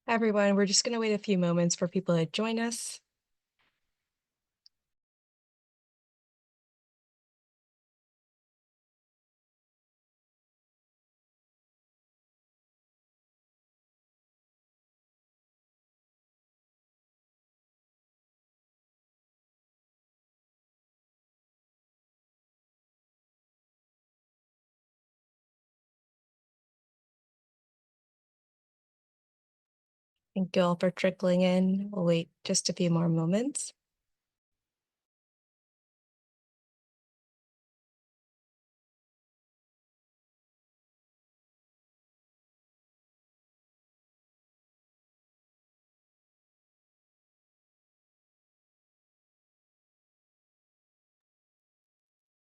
Everyone, we're just going to wait a few moments for people to join us. Thank you all for trickling in. We'll wait just a few more moments.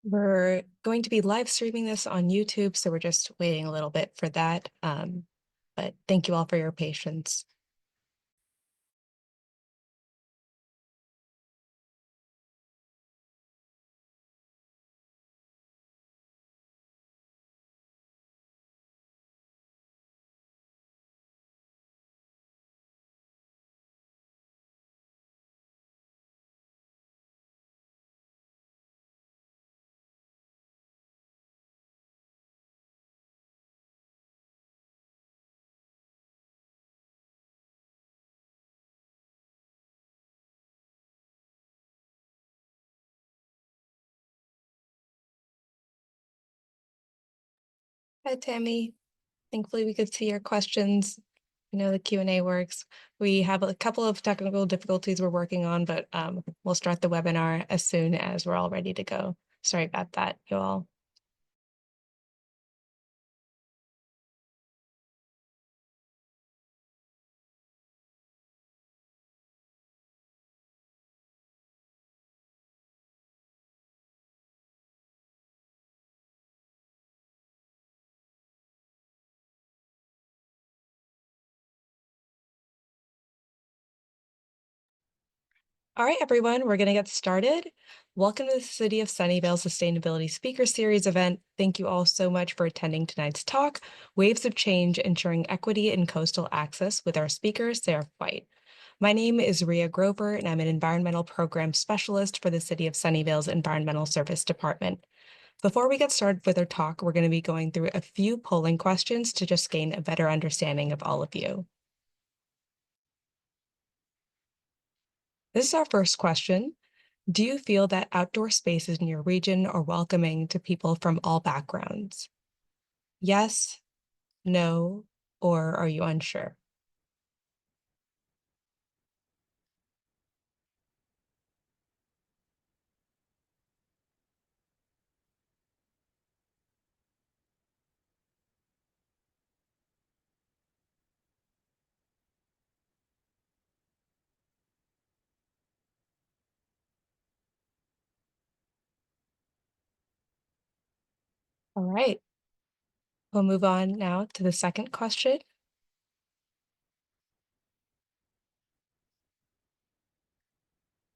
We're going to be live streaming this on YouTube, so we're just waiting a little bit for that. But thank you all for your patience. Hi, Tammy. Thankfully, we could see your questions. I know the Q&A works. We have a couple of technical difficulties we're working on, but we'll start the webinar as soon as we're all ready to go. Sorry about that, you all. All right, everyone, we're going to get started. Welcome to the City of Sunnyvale Sustainability Speaker Series event. Thank you all so much for attending tonight's talk, Waves of Change, Ensuring Equity in Coastal Access, with our speaker, Seraph White. My name is Ria Grover, and I'm an Environmental Program Specialist for the City of Sunnyvale's Environmental Service Department. Before we get started with our talk, we're going to be going through a few polling questions to just gain a better understanding of all of you. This is our first question. Do you feel that outdoor spaces in your region are welcoming to people from all backgrounds? Yes, no, or are you unsure? All right. We'll move on now to the second question.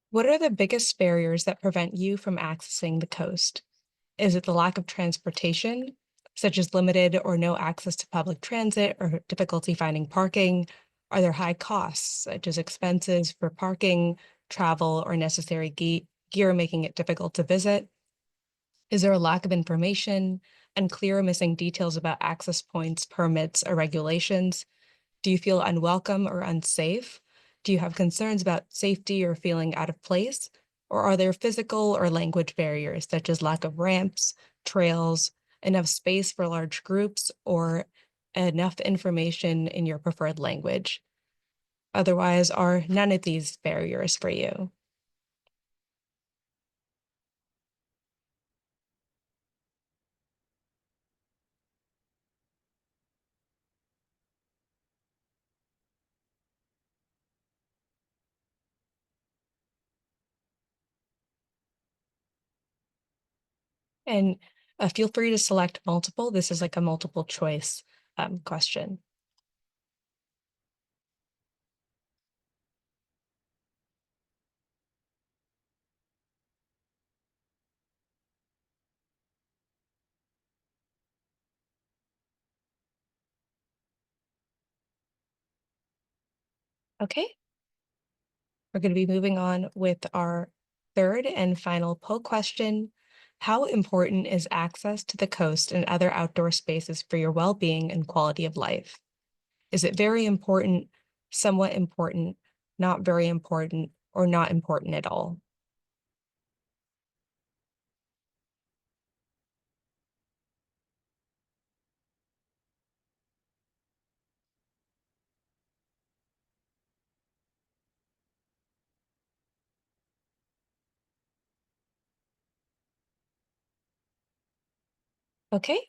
What are the biggest barriers that prevent you from accessing the coast? Is it the lack of transportation, such as limited or no access to public transit or difficulty finding parking? Are there high costs, such as expenses for parking, travel, or necessary gear making it difficult to visit? Is there a lack of information, unclear or missing details about access points, permits, or regulations? Do you feel unwelcome or unsafe? Do you have concerns about safety or feeling out of place? Or are there physical or language barriers, such as lack of ramps, trails, enough space for large groups, or enough information in your preferred language? Otherwise, are none of these barriers for you? And feel free to select multiple. This is like a multiple choice question. Okay, we're going to be moving on with our third and final poll question. How important is access to the coast and other outdoor spaces for your well-being and quality of life? Is it very important, somewhat important, not very important, or not important at all? Okay,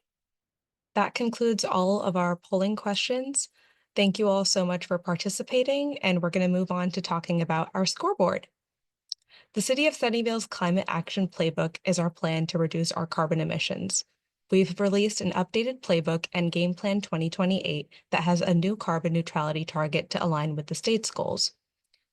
that concludes all of our polling questions. Thank you all so much for participating, and we're going to move on to talking about our scoreboard. The City of Sunnyvale's Climate Action Playbook is our plan to reduce our carbon emissions. We've released an updated playbook and Game Plan 2028 that has a new carbon neutrality target to align with the state's goals.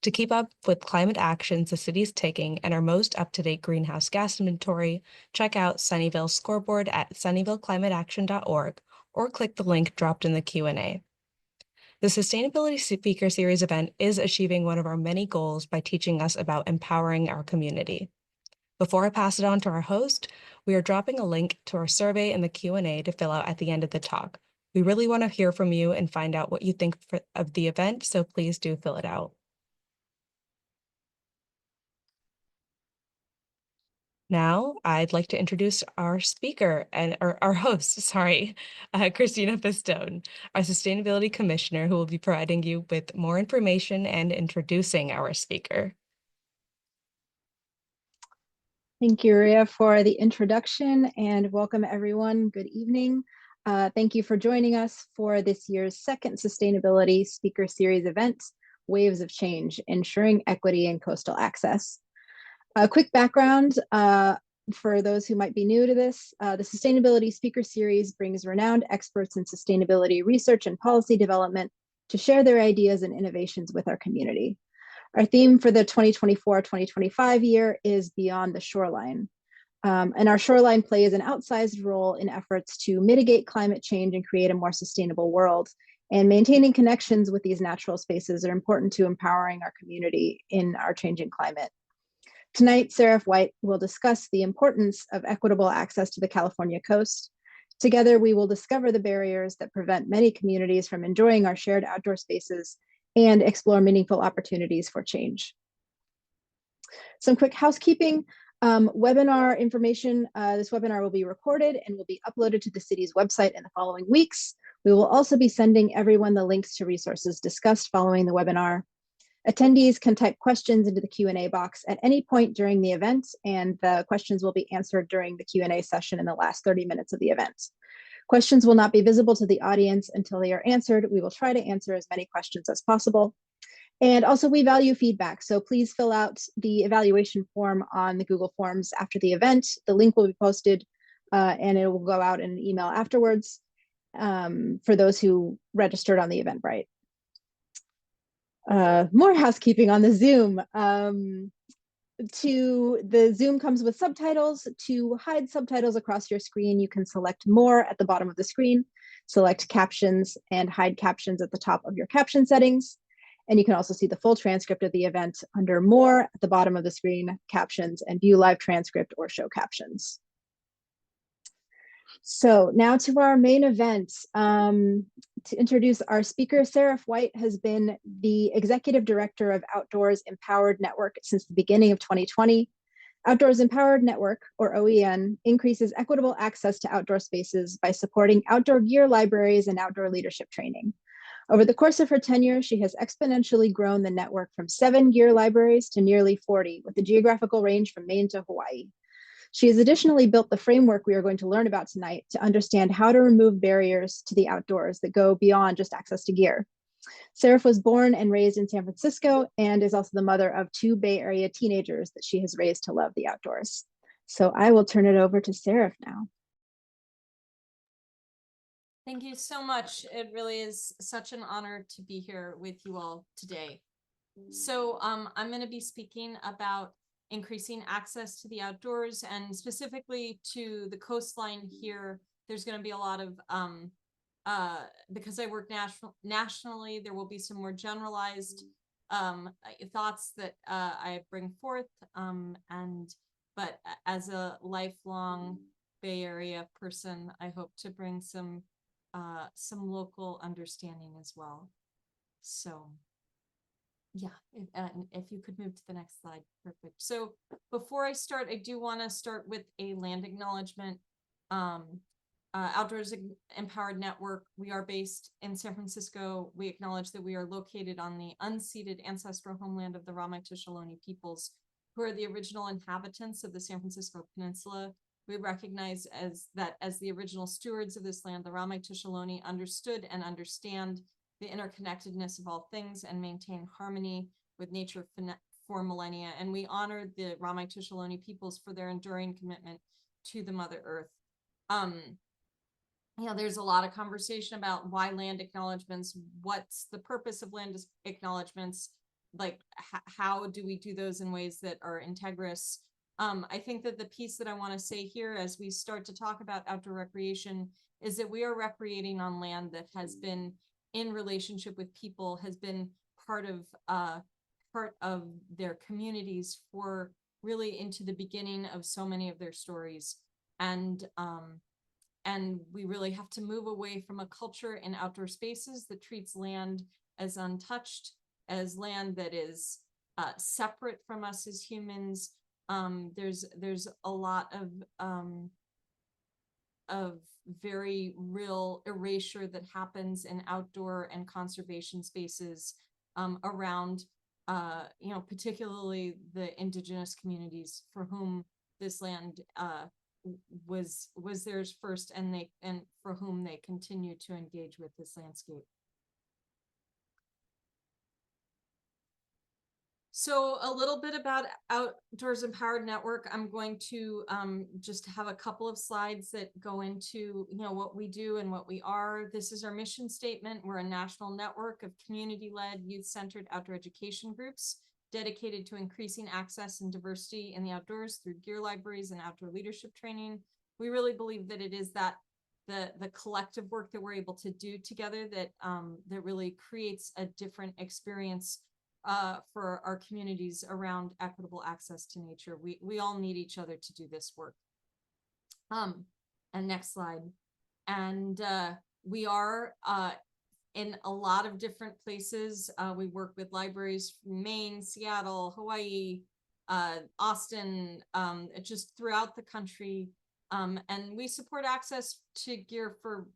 To keep up with climate actions the city's taking and our most up-to-date greenhouse gas inventory, check out Sunnyvale's scoreboard at sunnyvaleclimateaction.org or click the link dropped in the Q&A. The Sustainability Speaker Series event is achieving one of our many goals by teaching us about empowering our community. Before I pass it on to our host, we are dropping a link to our survey in the Q&A to fill out at the end of the talk. We really want to hear from you and find out what you think of the event, so please do fill it out. Now, I'd like to introduce our speaker and our host, Christina Pistone, our Sustainability Commissioner, who will be providing you with more information and introducing our speaker. Thank you, Ria, for the introduction, and welcome everyone. Good evening. Thank you for joining us for this year's second Sustainability Speaker Series event, Waves of Change, Ensuring Equity and Coastal Access. A quick background for those who might be new to this, the Sustainability Speaker Series brings renowned experts in sustainability research and policy development to share their ideas and innovations with our community. Our theme for the 2024-2025 year is Beyond the Shoreline. And our shoreline plays an outsized role in efforts to mitigate climate change and create a more sustainable world. And maintaining connections with these natural spaces are important to empowering our community in our changing climate. Tonight, Seraph White will discuss the importance of equitable access to the California coast. Together, we will discover the barriers that prevent many communities from enjoying our shared outdoor spaces and explore meaningful opportunities for change. Some quick housekeeping. Webinar information. This webinar will be recorded and will be uploaded to the city's website in the following weeks. We will also be sending everyone the links to resources discussed following the webinar. Attendees can type questions into the Q&A box at any point during the event, and the questions will be answered during the Q&A session in the last 30 minutes of the event. Questions will not be visible to the audience until they are answered. We will try to answer as many questions as possible. And also, we value feedback, so please fill out the evaluation form on the Google Forms after the event. The link will be posted and it will go out in an email afterwards for those who registered on the Eventbrite. More housekeeping on the Zoom. The Zoom comes with subtitles. To hide subtitles across your screen, you can select More at the bottom of the screen, select Captions, and hide captions at the top of your caption settings. And you can also see the full transcript of the event under More at the bottom of the screen, Captions, and View Live Transcript or Show Captions. So now to our main event. To introduce our speaker, Seraph White has been the Executive Director of Outdoors Empowered Network since the beginning of 2020. Outdoors Empowered Network, or OEN, increases equitable access to outdoor spaces by supporting outdoor gear libraries and outdoor leadership training. Over the course of her tenure, she has exponentially grown the network from 7 gear libraries to nearly 40, with a geographical range from Maine to Hawaii. She has additionally built the framework we are going to learn about tonight to understand how to remove barriers to the outdoors that go beyond just access to gear. Seraph was born and raised in San Francisco and is also the mother of 2 Bay Area teenagers that she has raised to love the outdoors. So I will turn it over to Seraph now. Thank you so much. It really is such an honor to be here with you all today. So I'm going to be speaking about increasing access to the outdoors, and specifically to the coastline here. There's going to be a lot of, because I work nationally, there will be some more generalized thoughts that I bring forth. But as a lifelong Bay Area person, I hope to bring some local understanding as well. So yeah, if you could move to the next slide, perfect. So before I start, I do want to start with a land acknowledgement. Outdoors Empowered Network, we are based in San Francisco. We acknowledge that we are located on the unceded ancestral homeland of the Ramaytush peoples, who are the original inhabitants of the San Francisco Peninsula. We recognize as the original stewards of this land, the Ramaytush understood and understand the interconnectedness of all things and maintain harmony with nature for millennia. And we honor the Ramaytush peoples for their enduring commitment to the Mother Earth. There's a lot of conversation about why land acknowledgements, what's the purpose of land acknowledgements, like how do we do those in ways that are integrous. I think that the piece that I want to say here as we start to talk about outdoor recreation is that we are recreating on land that has been in relationship with people, has been part of their communities for really into the beginning of so many of their stories. And we really have to move away from a culture in outdoor spaces that treats land as untouched, as land that is separate from us as humans. There's a lot of very real erasure that happens in outdoor and conservation spaces around, particularly the indigenous communities for whom this land was theirs first, and for whom they continue to engage with this landscape. So a little bit about Outdoors Empowered Network. I'm going to just have a couple of slides that go into what we do and what we are. This is our mission statement. We're a national network of community-led, youth-centered outdoor education groups dedicated to increasing access and diversity in the outdoors through gear libraries and outdoor leadership training. We really believe that it is that the collective work that we're able to do together that really creates a different experience for our communities around equitable access to nature. We all need each other to do this work. And next slide. And we are in a lot of different places. We work with libraries from Maine, Seattle, Hawaii, Austin, just throughout the country. And we support access to gear for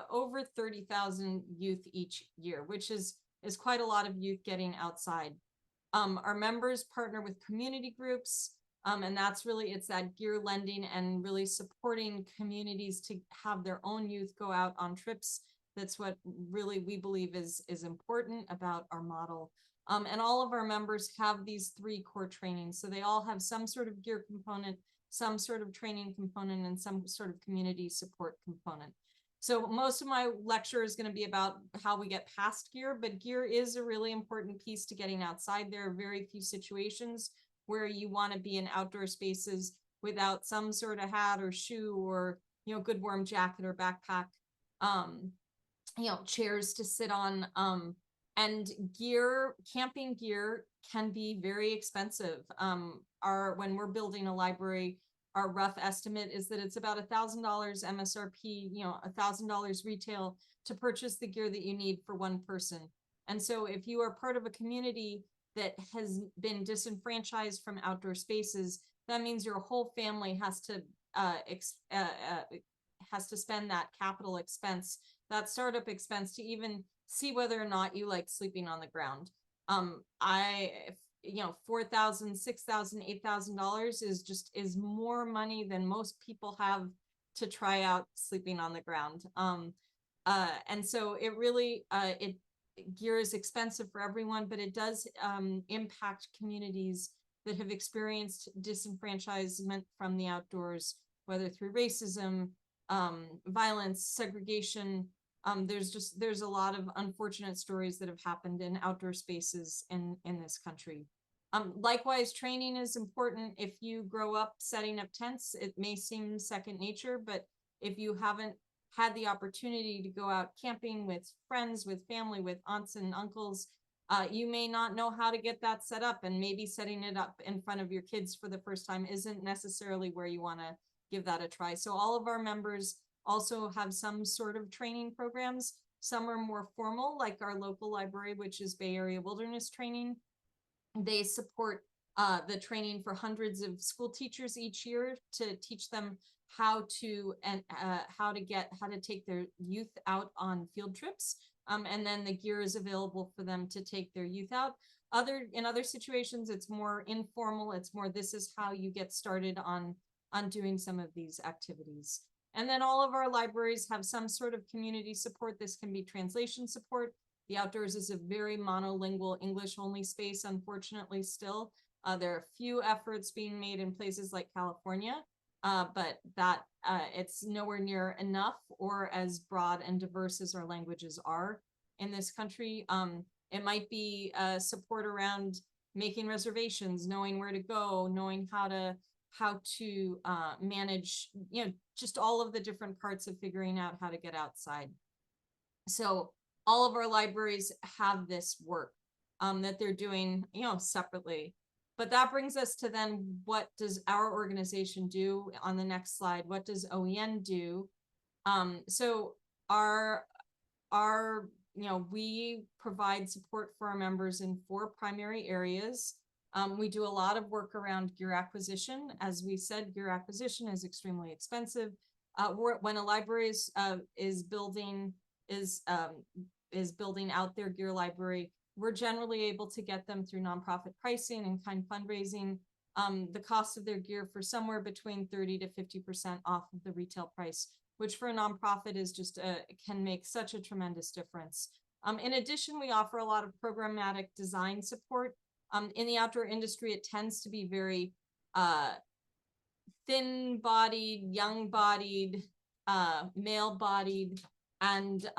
over 30,000 youth each year, which is quite a lot of youth getting outside. Our members partner with community groups, and that's really, it's that gear lending and really supporting communities to have their own youth go out on trips. That's what really we believe is important about our model. And all of our members have these 3 core trainings. So they all have some sort of gear component, some sort of training component, and some sort of community support component. So most of my lecture is going to be about how we get past gear, but gear is a really important piece to getting outside. There are very few situations where you want to be in outdoor spaces without some sort of hat or shoe or, good warm jacket or backpack, chairs to sit on. And camping gear can be very expensive. When we're building a library, our rough estimate is that it's about $1,000 MSRP, $1,000 retail to purchase the gear that you need for one person. And so if you are part of a community that has been disenfranchised from outdoor spaces, that means your whole family has to spend that capital expense, that startup expense, to even see whether or not you like sleeping on the ground. $4,000, $6,000, $8,000 is more money than most people have to try out sleeping on the ground. And so it really, gear is expensive for everyone, but it does impact communities that have experienced disenfranchisement from the outdoors, whether through racism, violence, segregation. There's a lot of unfortunate stories that have happened in outdoor spaces in this country. Likewise, training is important. If you grow up setting up tents, it may seem second nature, but if you haven't had the opportunity to go out camping with friends, with family, with aunts and uncles, You may not know how to get that set up, and maybe setting it up in front of your kids for the first time isn't necessarily where you want to give that a try. So all of our members also have some sort of training programs. Some are more formal, like our local library, which is Bay Area Wilderness Training. They support the training for hundreds of school teachers each year to teach them how to take their youth out on field trips. And then the gear is available for them to take their youth out. In other situations, it's more informal. It's more, this is how you get started on doing some of these activities. And then all of our libraries have some sort of community support. This can be translation support. The outdoors is a very monolingual English only space, unfortunately, still. There are a few efforts being made in places like California, but it's nowhere near enough or as broad and diverse as our languages are in this country. It might be support around making reservations, knowing where to go, knowing how to manage, just all of the different parts of figuring out how to get outside. So all of our libraries have this work that they're doing, separately. But that brings us to then, what does our organization do? On the next slide, what does OEN do? So we provide support for our members in 4 primary areas. We do a lot of work around gear acquisition. As we said, gear acquisition is extremely expensive. When a library is building out their gear library, we're generally able to get them through nonprofit pricing and kind fundraising the cost of their gear for somewhere between 30 to 50% off of the retail price, which for a nonprofit is just can make such a tremendous difference. In addition, we offer a lot of programmatic design support. In the outdoor industry, it tends to be very thin-bodied, young-bodied, male-bodied, and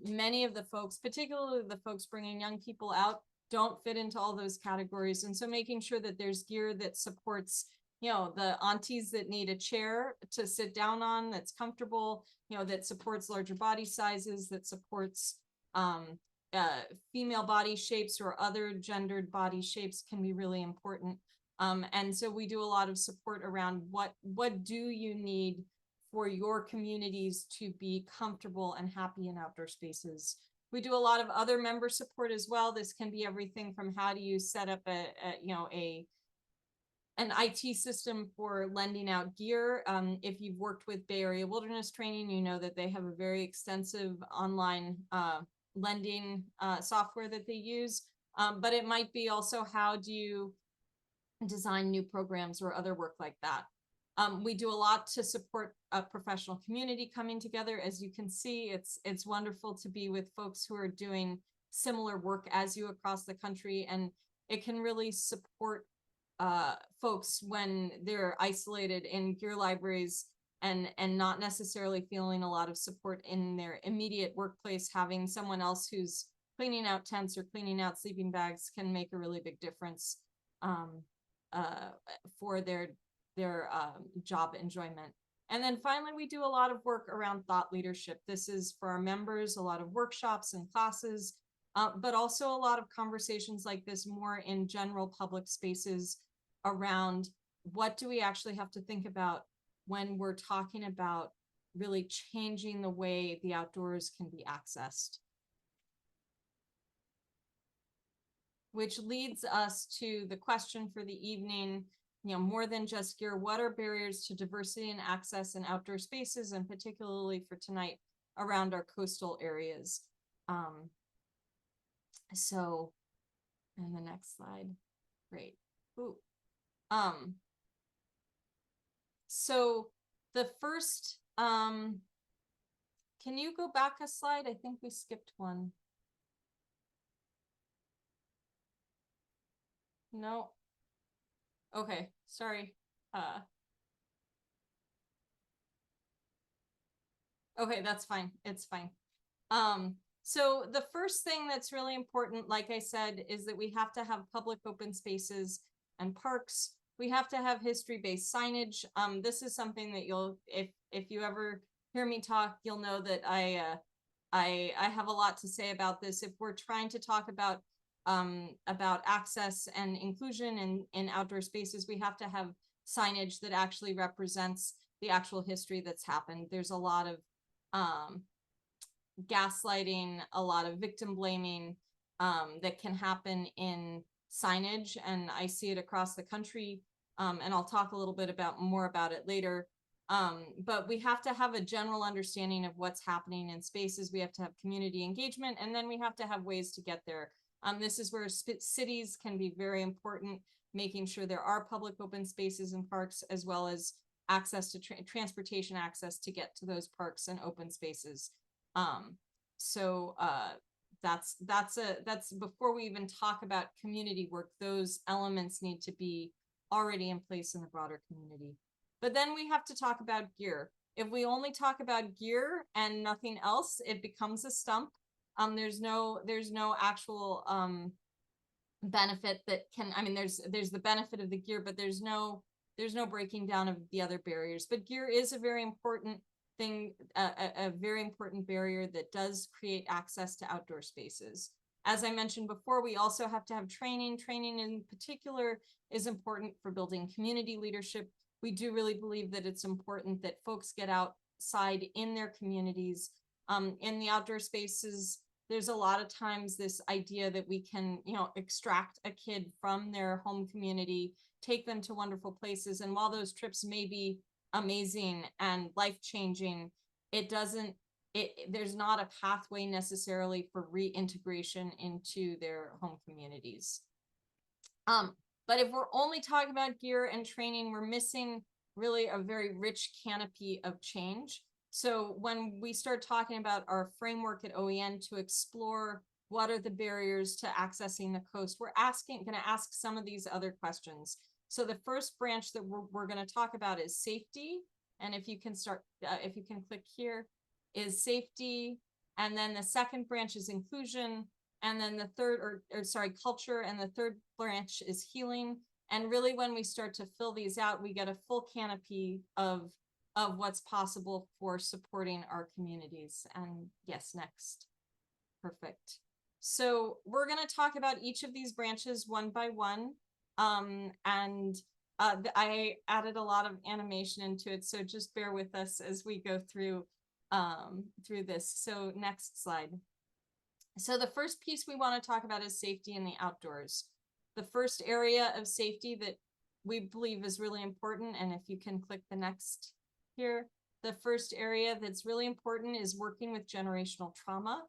many of the folks, particularly the folks bringing young people out, don't fit into all those categories. And so making sure that there's gear that supports, the aunties that need a chair to sit down on, that's comfortable, that supports larger body sizes, that supports female body shapes or other gendered body shapes, can be really important. And so we do a lot of support around what do you need for your communities to be comfortable and happy in outdoor spaces. We do a lot of other member support as well. This can be everything from how do you set up an IT system for lending out gear. If you've worked with Bay Area Wilderness Training, you know that they have a very extensive online lending software that they use. But it might be also, how do you design new programs or other work like that. We do a lot to support a professional community coming together. As you can see, it's wonderful to be with folks who are doing similar work as you across the country, and it can really support folks when they're isolated in gear libraries and not necessarily feeling a lot of support in their immediate workplace. Having someone else who's cleaning out tents or cleaning out sleeping bags can make a really big difference for their job enjoyment. And then finally, we do a lot of work around thought leadership. This is for our members, a lot of workshops and classes, but also a lot of conversations like this more in general public spaces around what do we actually have to think about when we're talking about really changing the way the outdoors can be accessed. Which leads us to the question for the evening, more than just gear, what are barriers to diversity and access in outdoor spaces, and particularly for tonight around our coastal areas? So, and the next slide, great. Ooh. So the first, can you go back a slide? I think we skipped one. No. Okay, sorry. Okay, that's fine. It's fine. So the first thing that's really important, like I said, is that we have to have public open spaces and parks. We have to have history-based signage. This is something that you'll, if you ever hear me talk, you'll know that I have a lot to say about this. If we're trying to talk about access and inclusion in outdoor spaces, we have to have signage that actually represents the actual history that's happened. There's a lot of gaslighting, a lot of victim blaming that can happen in signage, and I see it across the country. And I'll talk a little bit more about it later. But we have to have a general understanding of what's happening in spaces. We have to have community engagement, and then we have to have ways to get there. This is where cities can be very important, making sure there are public open spaces and parks, as well as access to transportation access to get to those parks and open spaces. That's before we even talk about community work, those elements need to be already in place in the broader community. But then we have to talk about gear. If we only talk about gear and nothing else, it becomes a stump. There's no actual benefit that can, I mean, there's the benefit of the gear, but there's no breaking down of the other barriers. But gear is a very important thing, a very important barrier that does create access to outdoor spaces. As I mentioned before, we also have to have training. Training in particular is important for building community leadership. We do really believe that it's important that folks get outside in their communities. In the outdoor spaces, there's a lot of times this idea that we can, extract a kid from their home community, take them to wonderful places. And while those trips may be amazing and life-changing, there's not a pathway necessarily for reintegration into their home communities. But if we're only talking about gear and training, we're missing really a very rich canopy of change. So when we start talking about our framework at OEN to explore what are the barriers to accessing the coast, we're going to ask some of these other questions. So the first branch that we're going to talk about is safety. And if you can click here, is safety. And then the second branch is inclusion. And then the third, culture. And the third branch is healing. And really, when we start to fill these out, we get a full canopy of what's possible for supporting our communities. And yes, next. Perfect. So we're going to talk about each of these branches one by one. I added a lot of animation into it, so just bear with us as we go through this. So next slide. So the first piece we want to talk about is safety in the outdoors. The first area of safety that we believe is really important, and if you can click the next here, the first area that's really important is working with generational trauma.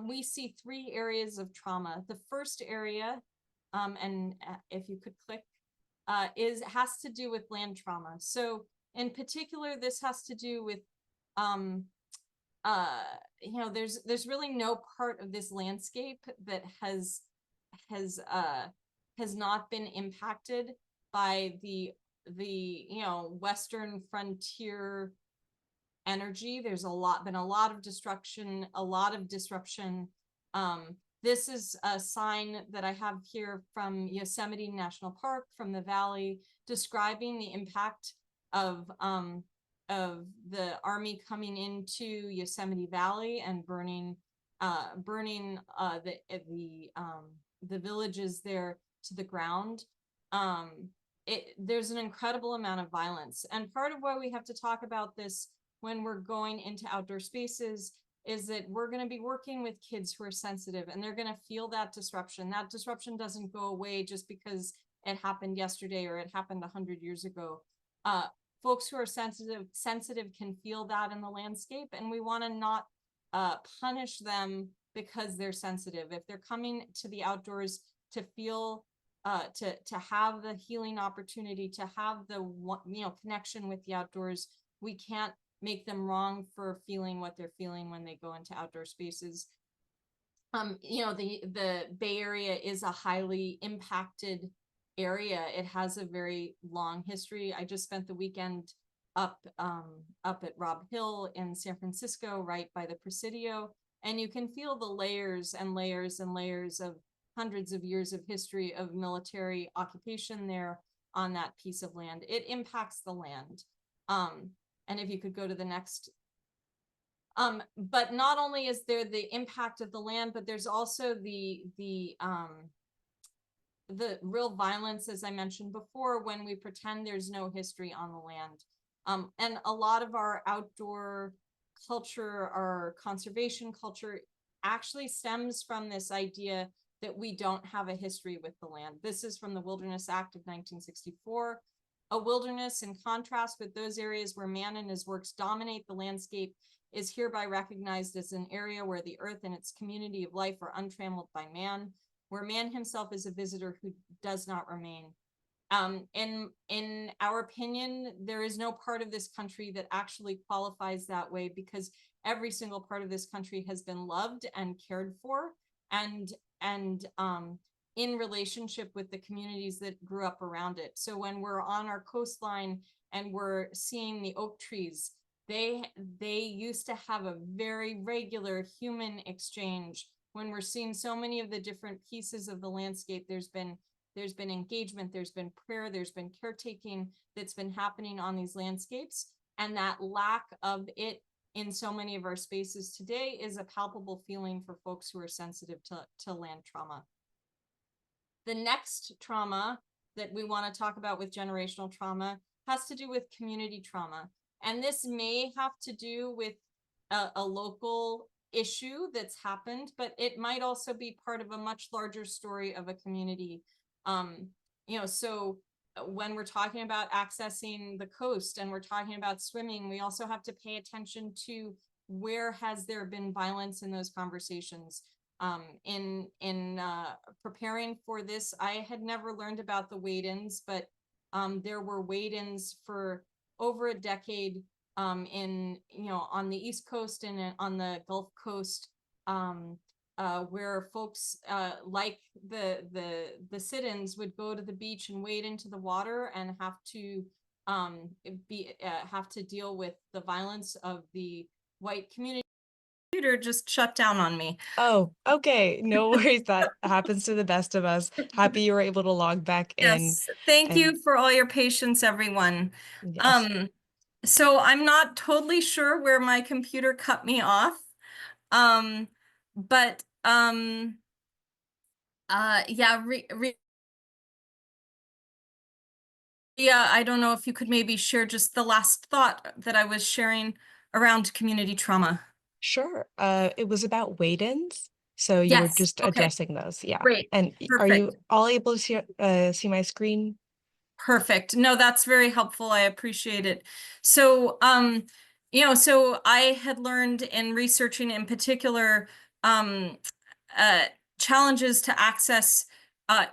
We see 3 areas of trauma. The first area, if you could click, has to do with land trauma. So in particular, this has to do with there's really no part of this landscape that has not been impacted by the Western frontier energy. There's been a lot of destruction, a lot of disruption. This is a sign that I have here from Yosemite National Park, from the Valley, describing the impact of the Army coming into Yosemite Valley and burning the villages there to the ground. There's an incredible amount of violence, and part of why we have to talk about this when we're going into outdoor spaces is that we're going to be working with kids who are sensitive, and they're going to feel that disruption. That disruption doesn't go away just because it happened yesterday or it happened 100 years ago. Folks who are sensitive can feel that in the landscape, and we want to not punish them because they're sensitive. If they're coming to the outdoors to feel, to have the healing opportunity, to have the connection with the outdoors, we can't make them wrong for feeling what they're feeling when they go into outdoor spaces. The Bay Area is a highly impacted area. It has a very long history. I just spent the weekend up at Robb Hill in San Francisco, right by the Presidio, and you can feel the layers and layers and layers of hundreds of years of history of military occupation there on that piece of land. It impacts the land. And if you could go to the next But not only is there the impact of the land, but there's also the real violence, as I mentioned before, when we pretend there's no history on the land. And a lot of our outdoor culture, our conservation culture, actually stems from this idea that we don't have a history with the land. This is from the Wilderness Act of 1964. A wilderness, in contrast with those areas where man and his works dominate the landscape, is hereby recognized as an area where the earth and its community of life are untrammeled by man, where man himself is a visitor who does not remain. In our opinion, there is no part of this country that actually qualifies that way, because every single part of this country has been loved and cared for, and in relationship with the communities that grew up around it. So when we're on our coastline and we're seeing the oak trees, they used to have a very regular human exchange. When we're seeing so many of the different pieces of the landscape, there's been engagement, there's been prayer, there's been caretaking that's been happening on these landscapes. And that lack of it in so many of our spaces today is a palpable feeling for folks who are sensitive to land trauma. The next trauma that we want to talk about with generational trauma has to do with community trauma. And this may have to do with a local issue that's happened, but it might also be part of a much larger story of a community. So when we're talking about accessing the coast and we're talking about swimming, we also have to pay attention to where has there been violence in those conversations. In preparing for this, I had never learned about the wade-ins, but there were wade-ins for over a decade on the East Coast and on the Gulf Coast, where folks like the sit-ins would go to the beach and wade into the water and have to deal with the violence of the white community. Computer just shut down on me. Oh, okay. No worries. That happens to the best of us. Happy you were able to log back in. Yes, thank you and- for all your patience, everyone. Yes. So I'm not totally sure where my computer cut me off. But yeah, I don't know if you could maybe share just the last thought that I was sharing around community trauma. Sure. It was about wade-ins. So you were Yes, just okay. addressing those. Yeah. Great. And are you Perfect. all able to see my screen? Perfect. No, that's very helpful. I appreciate it. So, so I had learned in researching in particular, challenges to access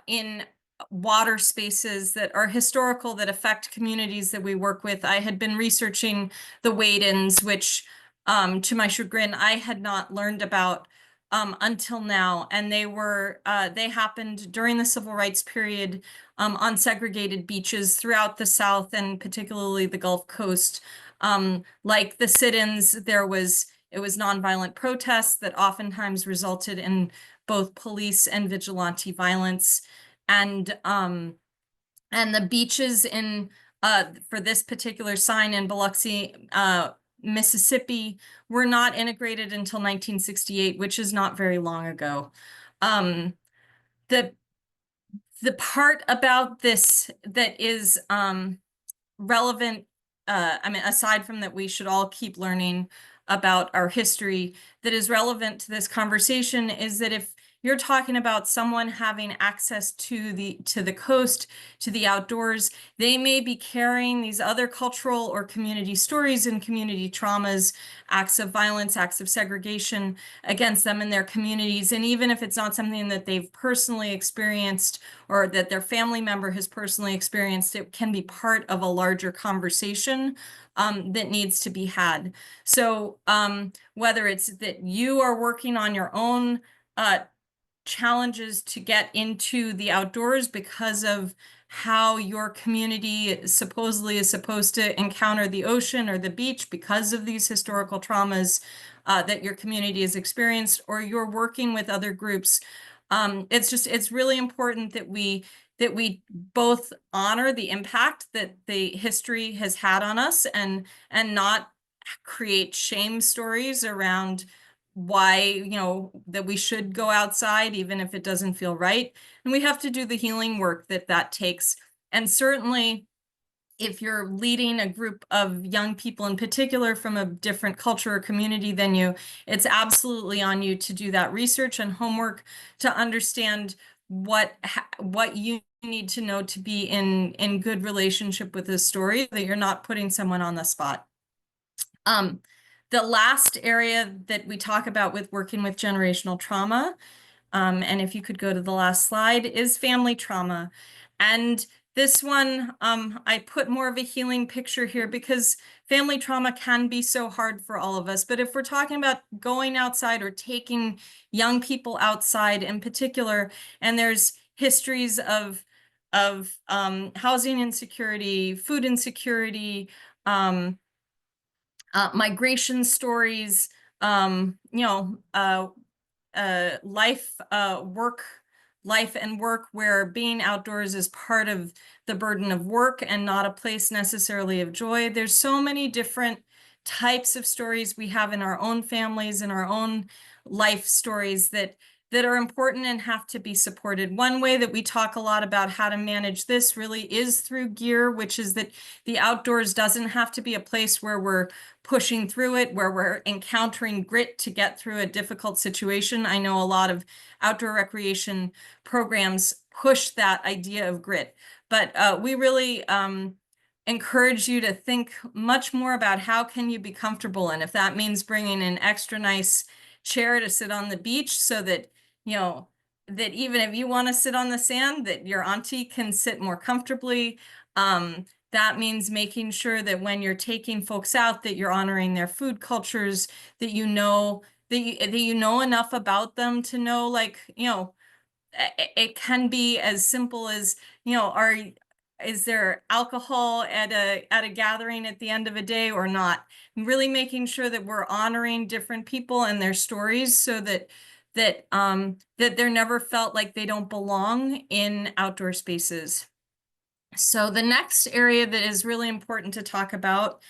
in water spaces that are historical, that affect communities that we work with. I had been researching the wade-ins, which to my chagrin, I had not learned about until now. And they happened during the civil rights period on segregated beaches throughout the South and particularly the Gulf Coast. Like the sit-ins, it was nonviolent protests that oftentimes resulted in both police and vigilante violence. And the beaches for this particular sign in Biloxi, Mississippi, were not integrated until 1968, which is not very long ago. The part about this that is relevant, aside from that we should all keep learning about our history, that is relevant to this conversation is that if you're talking about someone having access to the coast, to the outdoors, they may be carrying these other cultural or community stories and community traumas, acts of violence, acts of segregation against them in their communities. And even if it's not something that they've personally experienced or that their family member has personally experienced, it can be part of a larger conversation that needs to be had. So whether it's that you are working on your own challenges to get into the outdoors because of how your community supposedly is supposed to encounter the ocean or the beach because of these historical traumas that your community has experienced, or you're working with other groups. It's really important that we both honor the impact that the history has had on us and not create shame stories around why, you know, that we should go outside even if it doesn't feel right. And we have to do the healing work that takes. And certainly if you're leading a group of young people in particular from a different culture or community than you, it's absolutely on you to do that research and homework to understand what you need to know to be in good relationship with this story, that you're not putting someone on the spot. The last area that we talk about with working with generational trauma, and if you could go to the last slide, is family trauma. And this one, I put more of a healing picture here because family trauma can be so hard for all of us. But if we're talking about going outside or taking young people outside in particular, and there's histories of housing insecurity, food insecurity, migration stories, you know, life and work where being outdoors is part of the burden of work and not a place necessarily of joy. There's so many different types of stories we have in our own families and our own life stories that are important and have to be supported. One way that we talk a lot about how to manage this really is through gear, which is that the outdoors doesn't have to be a place where we're pushing through it, where we're encountering grit to get through a difficult situation. I know a lot of outdoor recreation programs push that idea of grit, but we really encourage you to think much more about how can you be comfortable. And if that means bringing an extra nice chair to sit on the beach so that, you know, that even if you want to sit on the sand, that your auntie can sit more comfortably. That means making sure that when you're taking folks out, that you're honoring their food cultures, that you know enough about them to know, like, you know, it can be as simple as, you know, is there alcohol at a gathering at the end of a day or not? And really making sure that we're honoring different people and their stories so that they're never felt like they don't belong in outdoor spaces. So the next area that is really important to talk about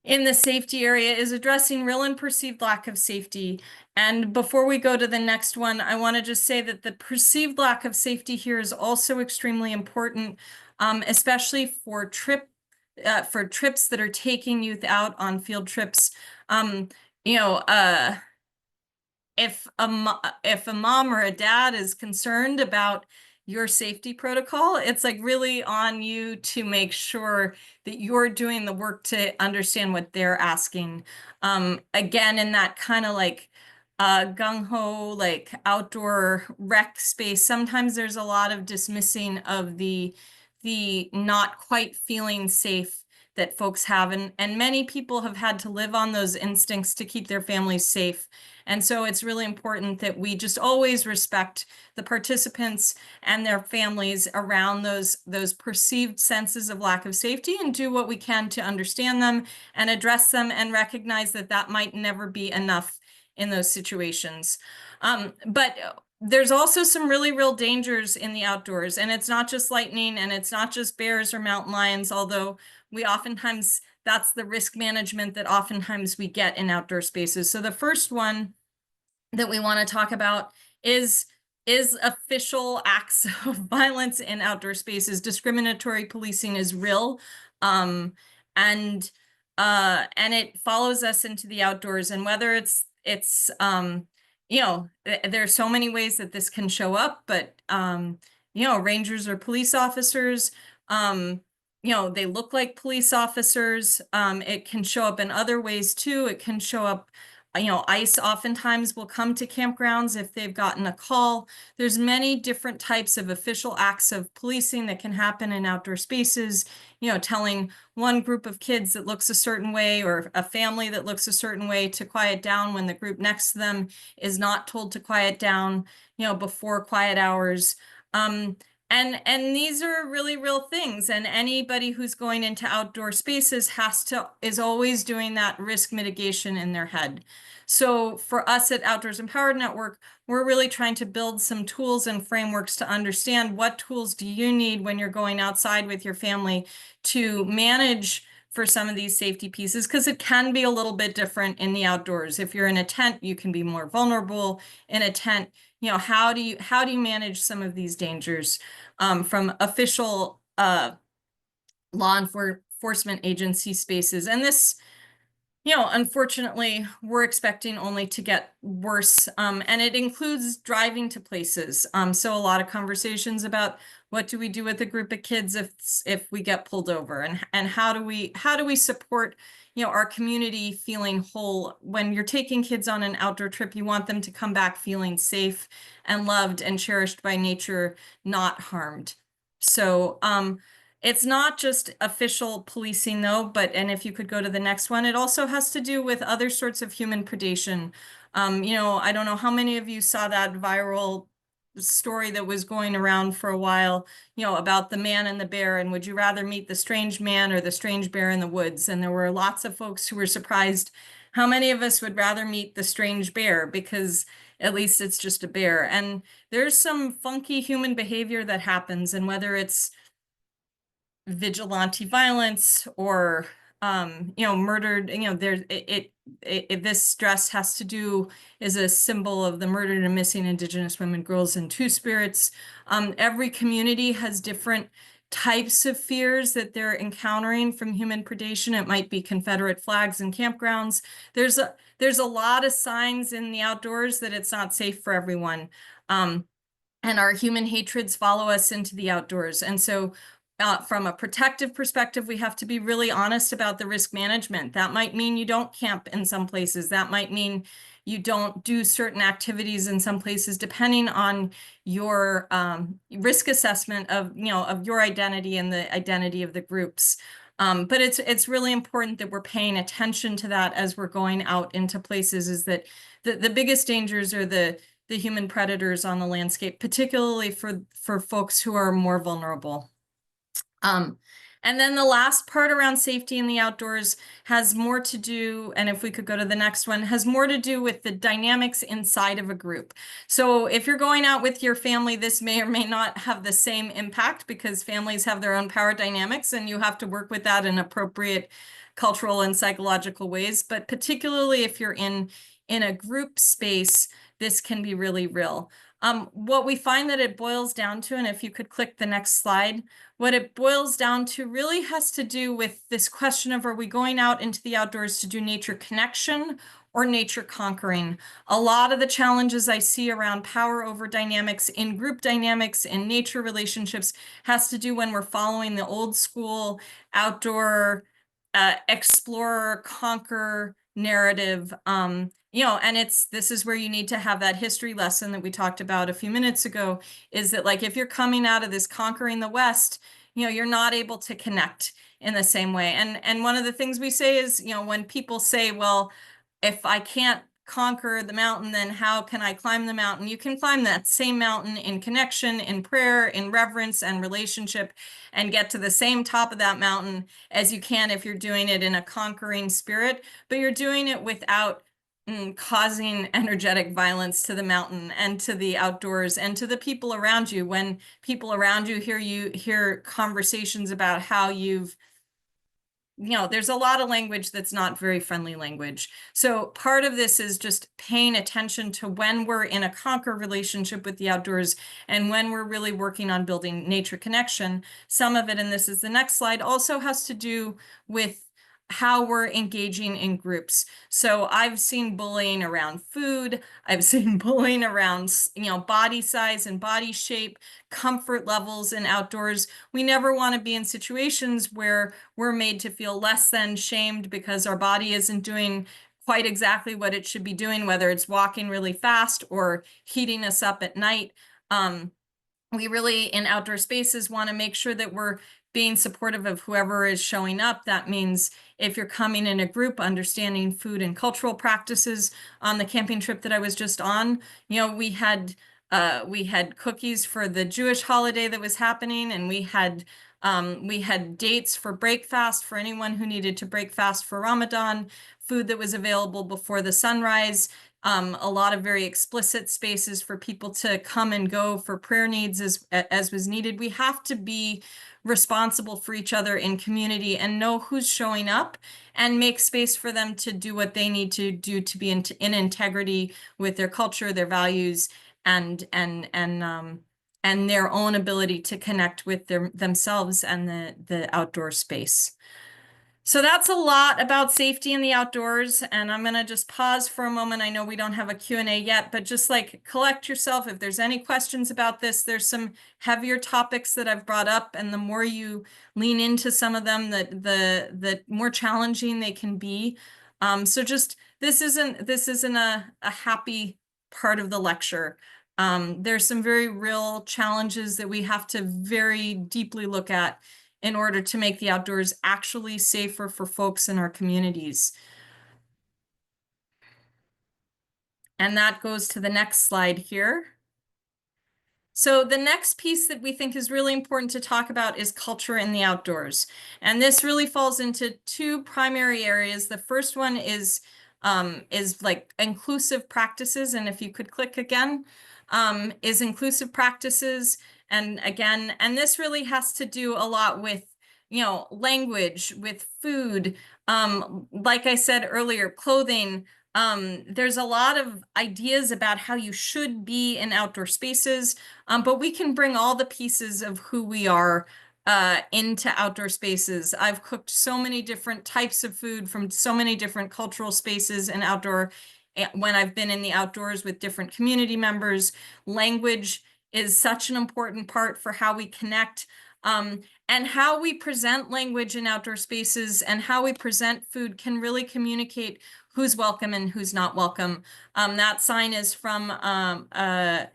in the safety area is addressing real and perceived lack of safety. And before we go to the next one, I want to just say that the perceived lack of safety here is also extremely important, especially for trips that are taking youth out on field trips. You know, if a mom or a dad is concerned about your safety protocol, it's like really on you to make sure that you're doing the work to understand what they're asking. Again, in that kind of like gung-ho, like outdoor rec space, sometimes there's a lot of dismissing of the not quite feeling safe that folks have. And many people have had to live on those instincts to keep their families safe. And so it's really important that we just always respect the participants and their families around those perceived senses of lack of safety and do what we can to understand them and address them and recognize that that might never be enough in those situations. But there's also some really real dangers in the outdoors, and it's not just lightning and it's not just bears or mountain lions, although we oftentimes, that's the risk management that oftentimes we get in outdoor spaces. So the first one that we want to talk about is official acts of violence in outdoor spaces. Discriminatory policing is real, and it follows us into the outdoors. And whether it's you know, there are so many ways that this can show up, but you know, rangers or police officers, you know, they look like police officers. It can show up in other ways too. It can show up, you know, ICE oftentimes will come to campgrounds if they've gotten a call. There's many different types of official acts of policing that can happen in outdoor spaces, you know, telling one group of kids that looks a certain way or a family that looks a certain way to quiet down when the group next to them is not told to quiet down, you know, before quiet hours. And these are really real things. And anybody who's going into outdoor spaces is always doing that risk mitigation in their head. So for us at Outdoors Empowered Network, we're really trying to build some tools and frameworks to understand what tools do you need when you're going outside with your family to manage for some of these safety pieces, because it can be a little bit different in the outdoors. If you're in a tent, you can be more vulnerable in a tent. How do you manage some of these dangers from official law enforcement agency spaces? And this, unfortunately, we're expecting only to get worse. And it includes driving to places. So a lot of conversations about what do we do with a group of kids if we get pulled over, and how do we support, our community feeling whole. When you're taking kids on an outdoor trip, you want them to come back feeling safe and loved and cherished by nature, not harmed. So, it's not just official policing though, and if you could go to the next one, it also has to do with other sorts of human predation. I don't know how many of you saw that viral story that was going around for a while, about the man and the bear, and would you rather meet the strange man or the strange bear in the woods? And there were lots of folks who were surprised how many of us would rather meet the strange bear, because at least it's just a bear. And there's some funky human behavior that happens, and whether it's vigilante violence or murdered, this dress has to do, is a symbol of the murdered and missing Indigenous women, girls, and Two-Spirits. Every community has different types of fears that they're encountering from human predation. It might be Confederate flags and campgrounds. There's a lot of signs in the outdoors that it's not safe for everyone. And our human hatreds follow us into the outdoors. And so from a protective perspective, we have to be really honest about the risk management. That might mean you don't camp in some places. That might mean you don't do certain activities in some places, depending on your risk assessment of your identity and the identity of the groups. But it's really important that we're paying attention to that as we're going out into places. Is that the biggest dangers are the human predators on the landscape, particularly for folks who are more vulnerable. And then the last part around safety in the outdoors has more to do, and if we could go to the next one, has more to do with the dynamics inside of a group. So if you're going out with your family, this may or may not have the same impact, because families have their own power dynamics and you have to work with that in appropriate cultural and psychological ways. But particularly if you're in a group space, this can be really real. What we find that it boils down to, and if you could click the next slide, what it boils down to really has to do with this question of, are we going out into the outdoors to do nature connection or nature conquering? A lot of the challenges I see around power over dynamics in group dynamics in nature relationships has to do when we're following the old school outdoor explorer conquer narrative. And this is where you need to have that history lesson that we talked about a few minutes ago, is that, like, if you're coming out of this conquering the West, you're not able to connect in the same way. And one of the things we say is, when people say, well, if I can't conquer the mountain, then how can I climb the mountain? You can climb that same mountain in connection, in prayer, in reverence, and relationship, and get to the same top of that mountain as you can if you're doing it in a conquering spirit, but you're doing it without causing energetic violence to the mountain and to the outdoors and to the people around you. When people around you hear conversations about how you've, there's a lot of language that's not very friendly language. So part of this is just paying attention to when we're in a conquer relationship with the outdoors and when we're really working on building nature connection. Some of it, and this is the next slide, also has to do with how we're engaging in groups. So I've seen bullying around food. I've seen bullying around, body size and body shape, comfort levels in outdoors. We never want to be in situations where we're made to feel less than, shamed because our body isn't doing quite exactly what it should be doing, whether it's walking really fast or heating us up at night. We really, in outdoor spaces, want to make sure that we're being supportive of whoever is showing up. That means if you're coming in a group, understanding food and cultural practices. On the camping trip that I was just on, we had cookies for the Jewish holiday that was happening, and we had dates for break fast for anyone who needed to break fast for Ramadan, food that was available before the sunrise, a lot of very explicit spaces for people to come and go for prayer needs as was needed. We have to be responsible for each other in community and know who's showing up and make space for them to do what they need to do to be in integrity with their culture, their values, and their own ability to connect with themselves and the outdoor space. So that's a lot about safety in the outdoors, and I'm gonna just pause for a moment. I know we don't have a Q&A yet, but just like collect yourself. If there's any questions about this, there's some heavier topics that I've brought up, and the more you lean into some of them, the more challenging they can be. So just this isn't a happy part of the lecture. There's some very real challenges that we have to very deeply look at in order to make the outdoors actually safer for folks in our communities. And that goes to the next slide here. So the next piece that we think is really important to talk about is culture in the outdoors. And this really falls into two primary areas. The first one is like inclusive practices. And if you could click again, is inclusive practices. And again, and this really has to do a lot with, you know, language, with food, like I said earlier, clothing. There's a lot of ideas about how you should be in outdoor spaces, but we can bring all the pieces of who we are into outdoor spaces. I've cooked so many different types of food from so many different cultural spaces and outdoor when I've been in the outdoors with different community members. Language is such an important part for how we connect. And how we present language in outdoor spaces and how we present food can really communicate who's welcome and who's not welcome. That sign is from a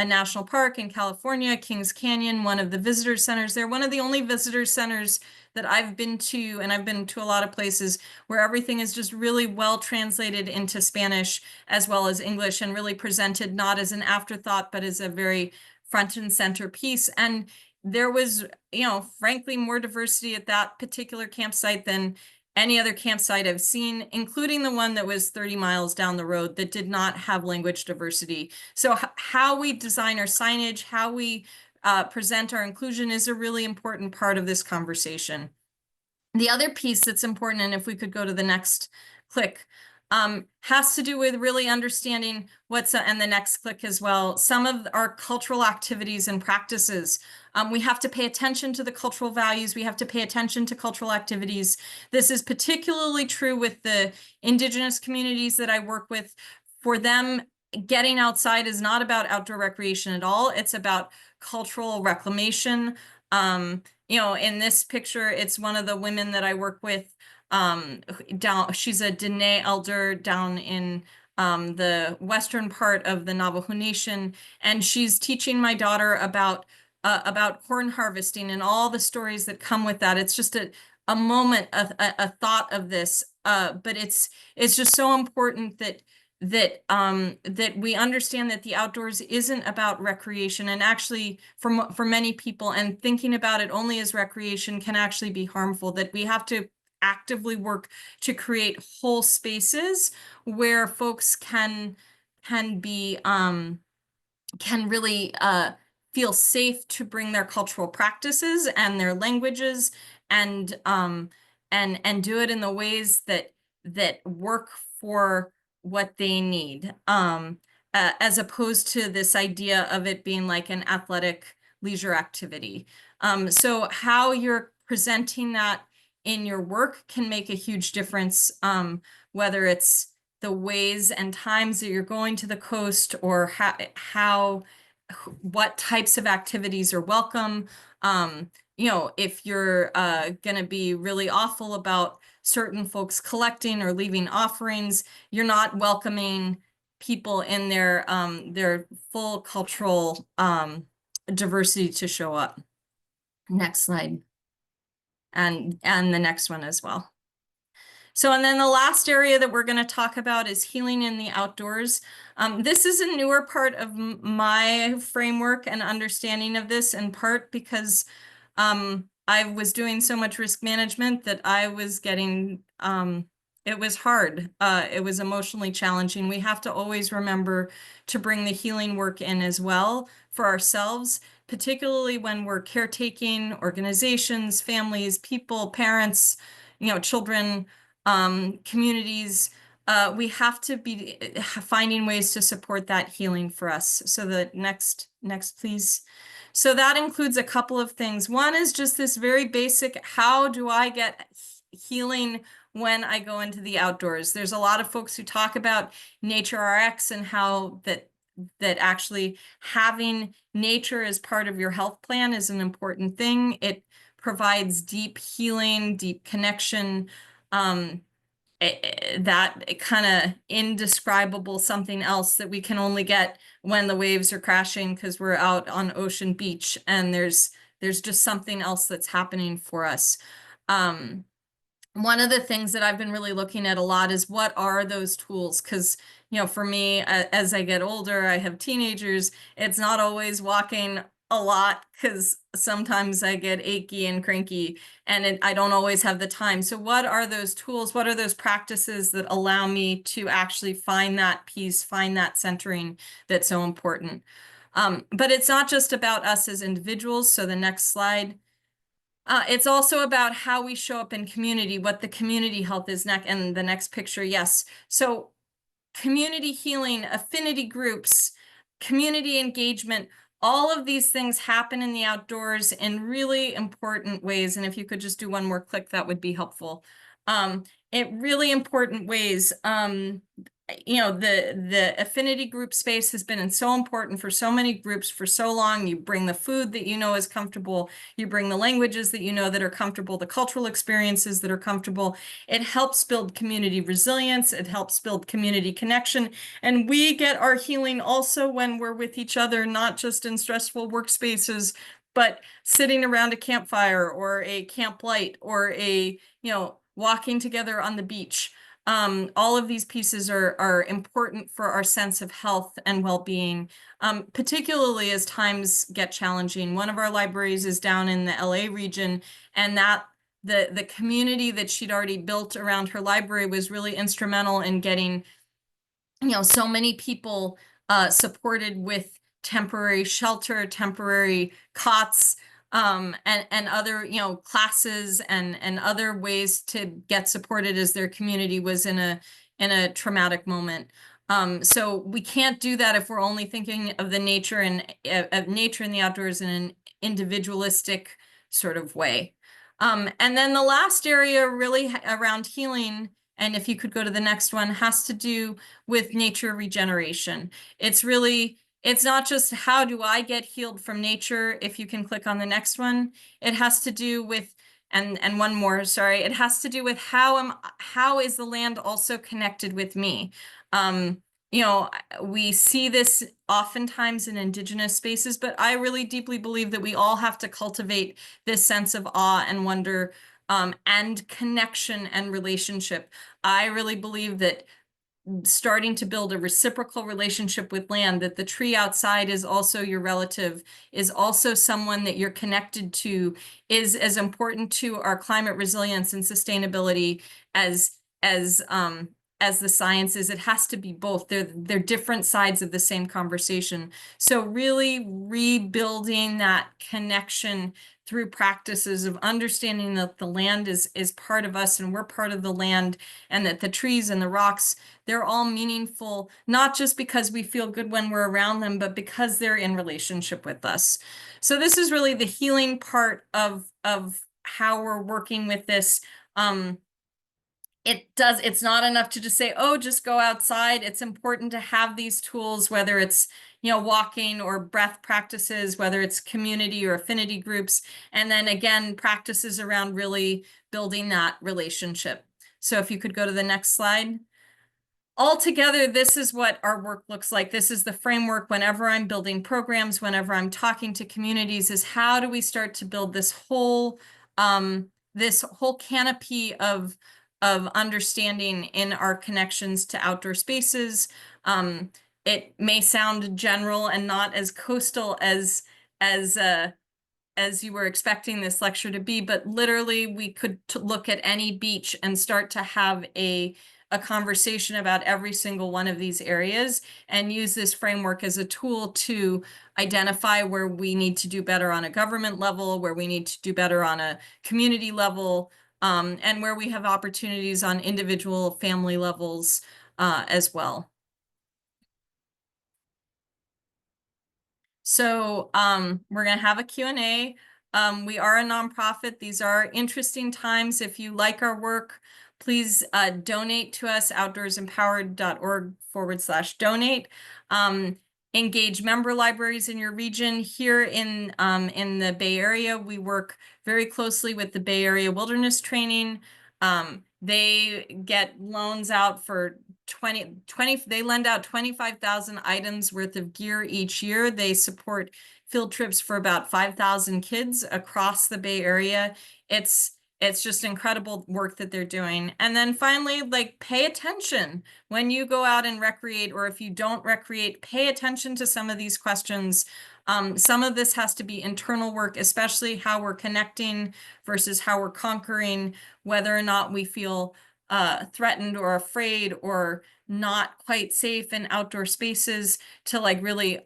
national park in California, Kings Canyon, one of the visitor centers. They're one of the only visitor centers that I've been to, and I've been to a lot of places where everything is just really well translated into Spanish as well as English and really presented not as an afterthought, but as a very front and center piece. And there was, you know, frankly, more diversity at that particular campsite than any other campsite I've seen, including the one that was 30 miles down the road that did not have language diversity. So how we design our signage, how we present our inclusion is a really important part of this conversation. The other piece that's important, and if we could go to the next click, has to do with really understanding and the next click as well, some of our cultural activities and practices. We have to pay attention to the cultural values. We have to pay attention to cultural activities. This is particularly true with the Indigenous communities that I work with. For them, getting outside is not about outdoor recreation at all. It's about cultural reclamation. You know, in this picture, it's one of the women that I work with she's a Dene elder down in the western part of the Navajo Nation, and she's teaching my daughter about corn harvesting and all the stories that come with that. It's just a moment, a thought of this, but it's just so important that we understand that the outdoors isn't about recreation, and actually for many people, and thinking about it only as recreation can actually be harmful, that we have to actively work to create whole spaces where folks can really feel safe to bring their cultural practices and their languages and do it in the ways that work for what they need, as opposed to this idea of it being like an athletic leisure activity. So how you're presenting that in your work can make a huge difference, whether it's the ways and times that you're going to the coast, or what types of activities are welcome. You know, if you're going to be really awful about certain folks collecting or leaving offerings, you're not welcoming people in their full cultural diversity to show up. Next slide. And the next one as well. So, and then the last area that we're going to talk about is healing in the outdoors. This is a newer part of my framework and understanding of this, in part because I was doing so much risk management that I was getting It was hard. It was emotionally challenging. We have to always remember to bring the healing work in as well for ourselves, particularly when we're caretaking organizations, families, people, parents, children, communities. We have to be finding ways to support that healing for us. So the next, please. So that includes a couple of things. One is just this very basic, how do I get healing when I go into the outdoors? There's a lot of folks who talk about Nature RX and how that actually having nature as part of your health plan is an important thing. It provides deep healing, deep connection, that kind of indescribable something else that we can only get when the waves are crashing because we're out on Ocean Beach, and there's just something else that's happening for us. One of the things that I've been really looking at a lot is what are those tools? Because, for me, as I get older, I have teenagers, it's not always walking a lot because sometimes I get achy and cranky and I don't always have the time. So what are those tools? What are those practices that allow me to actually find that peace, find that centering that's so important? But it's not just about us as individuals. So the next slide. It's also about how we show up in community, what the community health is next, and the next picture, yes. So community healing, affinity groups, community engagement, all of these things happen in the outdoors in really important ways. And if you could just do one more click, that would be helpful. In really important ways. The affinity group space has been so important for so many groups for so long. You bring the food that is comfortable. You bring the languages that that are comfortable, the cultural experiences that are comfortable. It helps build community resilience. It helps build community connection. And we get our healing also when we're with each other, not just in stressful workspaces, but sitting around a campfire or a camp light or walking together on the beach. All of these pieces are important for our sense of health and well-being, particularly as times get challenging. One of our libraries is down in the LA region, and the community that she'd already built around her library was really instrumental in getting, so many people supported with temporary shelter, temporary cots, and other, classes and other ways to get supported as their community was in a traumatic moment. So we can't do that if we're only thinking of the nature and of nature in the outdoors in an individualistic sort of way. And then the last area really around healing, and if you could go to the next one, has to do with nature regeneration. It's not just how do I get healed from nature. If you can click on the next one, it has to do with, and one more, sorry, it has to do with how is the land also connected with me? We see this oftentimes in Indigenous spaces, but I really deeply believe that we all have to cultivate this sense of awe and wonder, and connection and relationship. I really believe that starting to build a reciprocal relationship with land, that the tree outside is also your relative, is also someone that you're connected to, is as important to our climate resilience and sustainability as the sciences. It has to be both. They're different sides of the same conversation. So really rebuilding that connection through practices of understanding that the land is part of us and we're part of the land, and that the trees and the rocks, they're all meaningful, not just because we feel good when we're around them, but because they're in relationship with us. So this is really the healing part of how we're working with this. It's not enough to just say, oh, just go outside. It's important to have these tools, whether it's walking or breath practices, whether it's community or affinity groups, and then again, practices around really building that relationship. So if you could go to the next slide. Altogether, this is what our work looks like. This is the framework whenever I'm building programs, whenever I'm talking to communities, is how do we start to build this whole canopy of understanding in our connections to outdoor spaces. It may sound general and not as coastal as as you were expecting this lecture to be, but literally we could look at any beach and start to have a conversation about every single one of these areas and use this framework as a tool to identify where we need to do better on a government level, where we need to do better on a community level, and where we have opportunities on individual family levels as well. So we're going to have a Q&A. We are a nonprofit. These are interesting times. If you like our work, please donate to us, outdoorsempowered.org/donate. Engage member libraries in your region. Here in the Bay Area, we work very closely with the Bay Area Wilderness Training. They get loans out for 20, they lend out 25,000 items worth of gear each year. They support field trips for about 5,000 kids across the Bay Area. It's just incredible work that they're doing. And then finally, like, pay attention when you go out and recreate, or if you don't recreate, pay attention to some of these questions. Some of this has to be internal work, especially how we're connecting versus how we're conquering, whether or not we feel threatened or afraid or not quite safe in outdoor spaces, to like really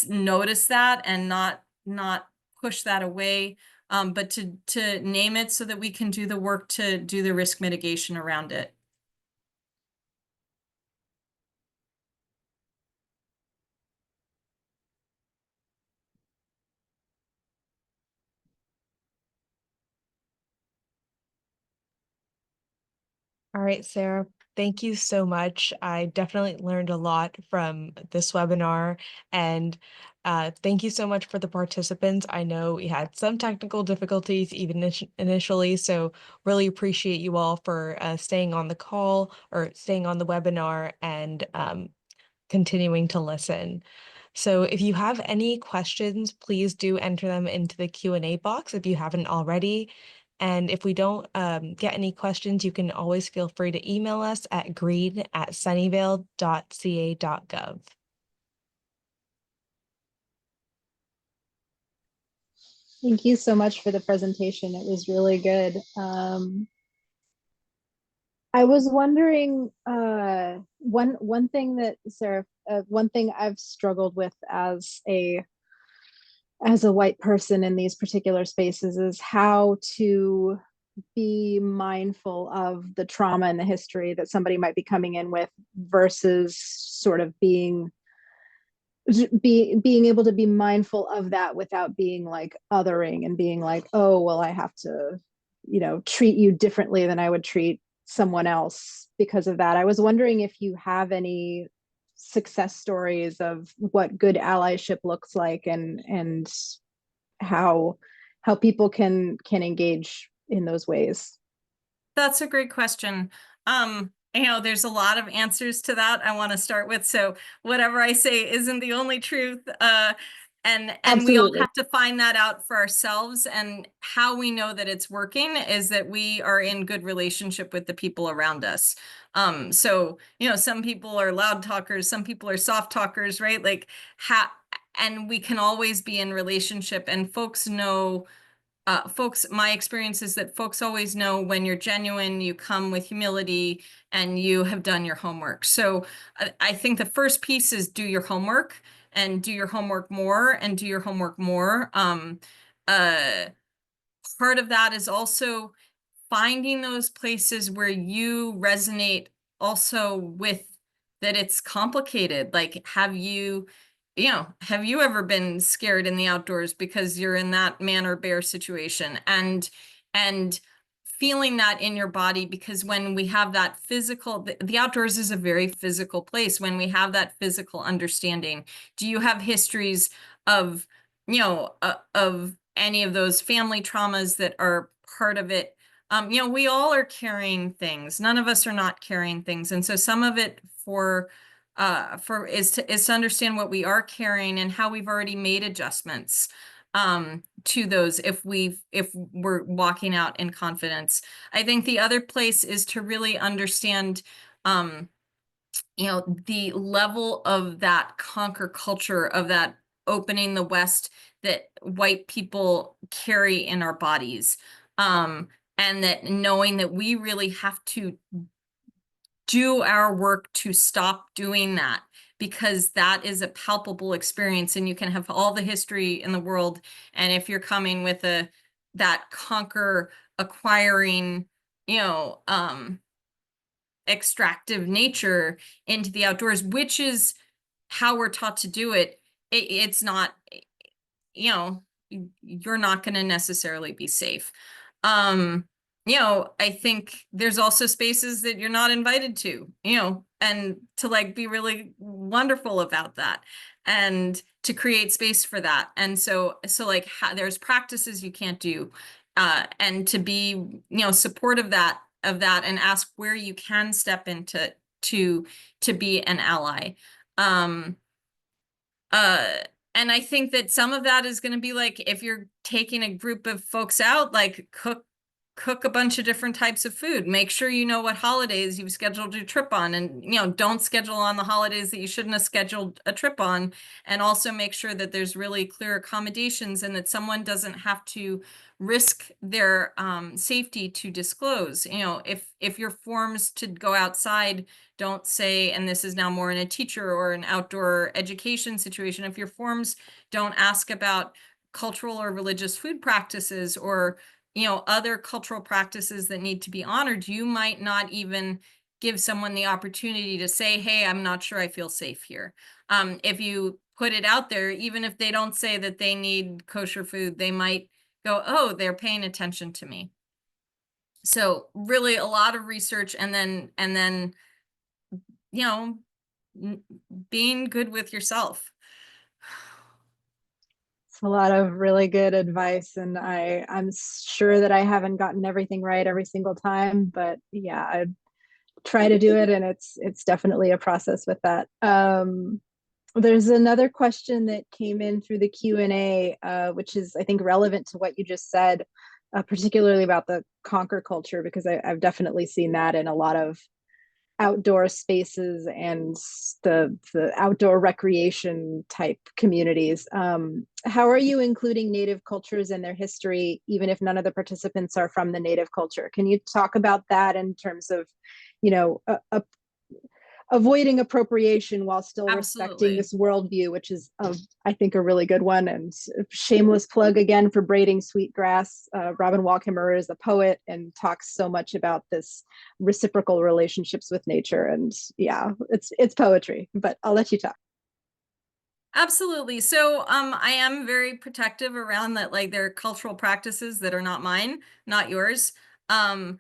notice that and not push that away, but to name it so that we can do the work to do the risk mitigation around it. All right, Sarah, thank you so much. I definitely learned a lot from this webinar, and thank you so much for the participants. I know we had some technical difficulties even initially, so really appreciate you all for staying on the call or staying on the webinar and continuing to listen. So if you have any questions, please do enter them into the Q&A box if you haven't already. And if we don't get any questions, you can always feel free to email us at green@sunnyvale.ca.gov. Thank you so much for the presentation. It was really good. I was wondering, one thing that Sarah, one thing I've struggled with as a white person in these particular spaces is how to be mindful of the trauma and the history that somebody might be coming in with versus sort of being able to be mindful of that without being like othering and being like, oh, well, I have to, treat you differently than I would treat someone else because of that. I was wondering if you have any success stories of what good allyship looks like and how people can engage in those ways. That's a great question. There's a lot of answers to that I want to start with. So whatever I say isn't the only truth. And we all have to find that out for ourselves. And how we know that it's working is that we are in good relationship with the people around us. So, some people are loud talkers, some people are soft talkers, right? Like and we can always be in relationship, and folks know. My experience is that folks always know when you're genuine, you come with humility, and you have done your homework. So I think the first piece is do your homework, and do your homework more, and do your homework more. Part of that is also finding those places where you resonate also with that it's complicated. Like, have you ever been scared in the outdoors because you're in that man or bear situation, and feeling that in your body? Because when we have that physical, the outdoors is a very physical place. When we have that physical understanding, do you have histories of, of any of those family traumas that are part of it? We all are carrying things. None of us are not carrying things. And so some of it is to understand what we are carrying and how we've already made adjustments to those if we're walking out in confidence. I think the other place is to really understand the level of that conquer culture, of that opening the West that white people carry in our bodies. And that knowing that we really have to do our work to stop doing that, because that is a palpable experience, and you can have all the history in the world. And if you're coming with that conquer, acquiring, extractive nature into the outdoors, which is how we're taught to do it, it's not, you're not going to necessarily be safe. I think there's also spaces that you're not invited to, and to like be really wonderful about that and to create space for that. And so like there's practices you can't do, and to be, supportive of that and ask where you can step into to be an ally. And I think that some of that is going to be like, if you're taking a group of folks out, like cook a bunch of different types of food. Make sure you know what holidays you've scheduled your trip on, and don't schedule on the holidays that you shouldn't have scheduled a trip on. And also make sure that there's really clear accommodations and that someone doesn't have to risk their safety to disclose. If your forms to go outside don't say, and this is now more in a teacher or an outdoor education situation, if your forms don't ask about cultural or religious food practices or other cultural practices that need to be honored, you might not even give someone the opportunity to say, hey, I'm not sure I feel safe here. If you put it out there, even if they don't say that they need kosher food, they might go, oh, they're paying attention to me. So really a lot of research, and then being good with yourself. It's a lot of really good advice, and I'm sure that I haven't gotten everything right every single time, but yeah, I try to do it, and it's definitely a process with that. There's another question that came in through the Q&A, which is, I think, relevant to what you just said, particularly about the conquer culture, because I've definitely seen that in a lot of outdoor spaces and the outdoor recreation type communities. How are you including Native cultures and their history, even if none of the participants are from the Native culture? Can you talk about that in terms of, avoiding appropriation while still respecting this worldview, which is, I think, a really good one. And shameless plug again for Braiding Sweetgrass. Robin Wall-Kimmerer is a poet and talks so much about this reciprocal relationships with nature. And yeah, it's poetry, but I'll let you talk. Absolutely. So I am very protective around that, like there are cultural practices that are not mine, not yours. And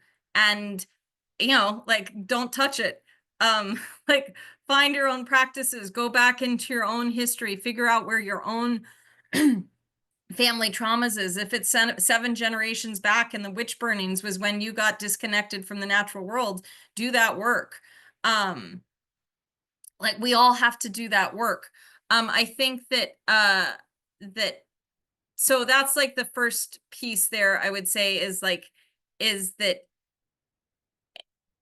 like don't touch it. Like find your own practices, go back into your own history, figure out where your own family traumas is. If it's 7 generations back and the witch burnings was when you got disconnected from the natural world, do that work. Like we all have to do that work. I think that so that's like the first piece there, I would say, is that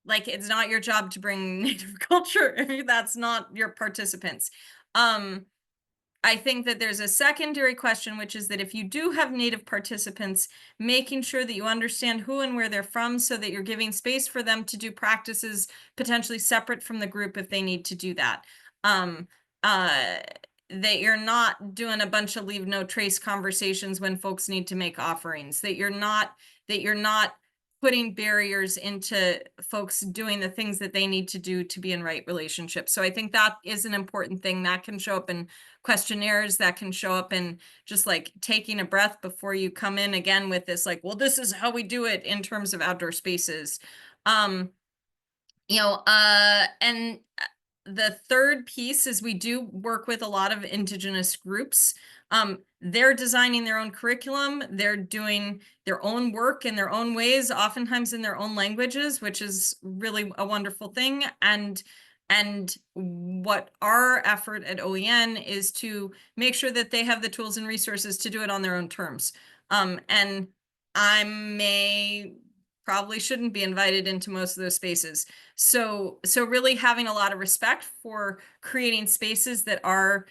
like it's not your job to bring Native culture if that's not your participants. I think that there's a secondary question, which is that if you do have Native participants, making sure that you understand who and where they're from so that you're giving space for them to do practices potentially separate from the group if they need to do that. That you're not doing a bunch of leave no trace conversations when folks need to make offerings, that you're not putting barriers into folks doing the things that they need to do to be in right relationships. So I think that is an important thing that can show up in questionnaires, that can show up in just like taking a breath before you come in again with this, like, well, this is how we do it in terms of outdoor spaces. And the third piece is we do work with a lot of Indigenous groups. They're designing their own curriculum. They're doing their own work in their own ways, oftentimes in their own languages, which is really a wonderful thing. And what our effort at OEN is to make sure that they have the tools and resources to do it on their own terms. And I probably shouldn't be invited into most of those spaces. So really having a lot of respect for creating spaces that are,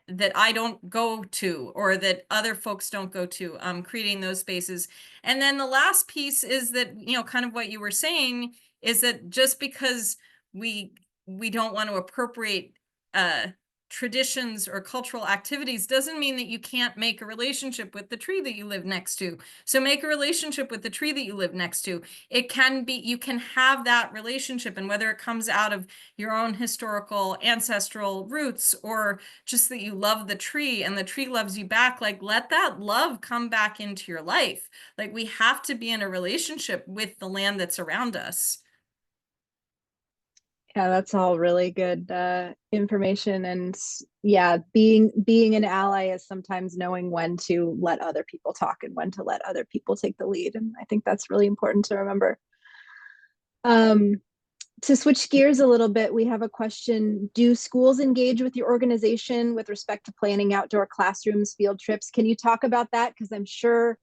that I don't go to, or that other folks don't go to, creating those spaces. And then the last piece is that, you know, kind of what you were saying is that just because we don't want to appropriate traditions or cultural activities doesn't mean that you can't make a relationship with the tree that you live next to. So make a relationship with the tree that you live next to. It can be, you can have that relationship, and whether it comes out of your own historical ancestral roots or just that you love the tree and the tree loves you back, like let that love come back into your life. Like we have to be in a relationship with the land that's around us. Yeah, that's all really good information. And yeah, being an ally is sometimes knowing when to let other people talk and when to let other people take the lead. And I think that's really important to remember. To switch gears a little bit, we have a question. Do schools engage with your organization with respect to planning outdoor classrooms, field trips? Can you talk about that? Because I'm sure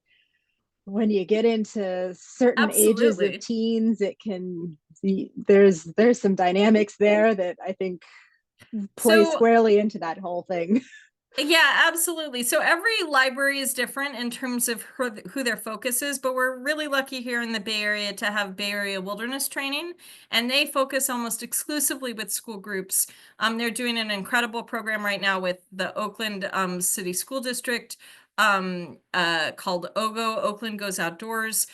when you get into certain ages of teens, it can be, there's some dynamics there that I think play squarely into that whole thing. Yeah, absolutely. So every library is different in terms of who their focus is, but we're really lucky here in the Bay Area to have Bay Area Wilderness Training, and they focus almost exclusively with school groups. They're doing an incredible program right now with the Oakland City School District called OGO, Oakland Goes Outdoors,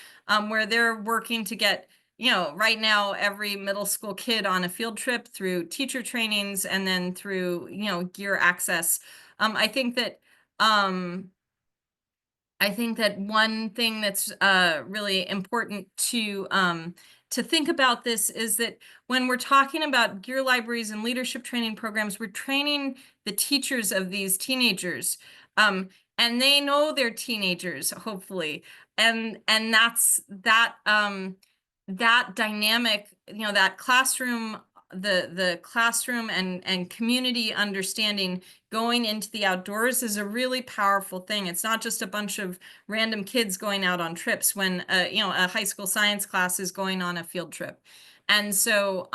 where they're working to get, you know, right now every middle school kid on a field trip through teacher trainings and then through, you know, gear access. I think that one thing that's really important to think about this is that when we're talking about gear libraries and leadership training programs, we're training the teachers of these teenagers, and they know they're teenagers, hopefully, and that's that that dynamic, you know, that classroom, the classroom and community understanding going into the outdoors is a really powerful thing. It's not just a bunch of random kids going out on trips when you know, a high school science class is going on a field trip. And so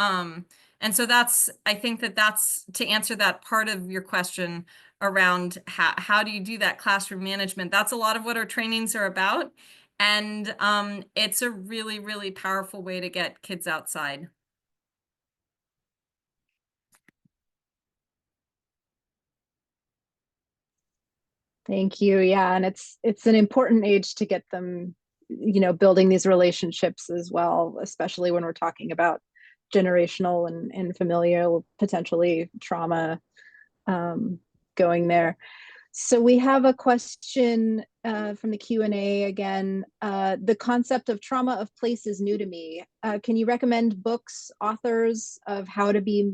that's, I think that's to answer that part of your question around how do you do that classroom management. That's a lot of what our trainings are about. And it's a really, really powerful way to get kids outside. Thank you. Yeah, and it's an important age to get them, you know, building these relationships as well, especially when we're talking about generational and familial, potentially trauma going there. So we have a question from the Q&A again. The concept of trauma of place is new to me. Can you recommend books, authors of how to be,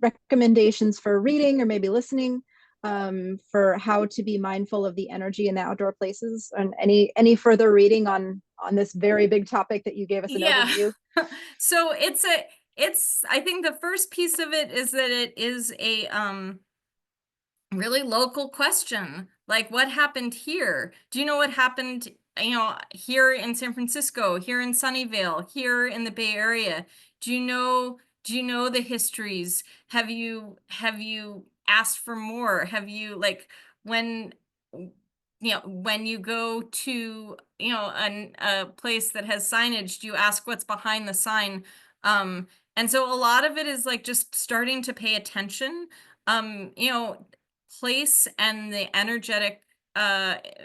recommendations for reading or maybe listening, for how to be mindful of the energy in the outdoor places, and any further reading on this very big topic that you gave us an overview? So I think the first piece of it is that it is a really local question. Like, what happened here? Do you know what happened, you know, here in San Francisco, here in Sunnyvale, here in the Bay Area? Do you know the histories? Have you asked for more? Have you, like, when, you know, when you go to, you know, a place that has signage, do you ask what's behind the sign? And so a lot of it is like just starting to pay attention. You know, place and the energetic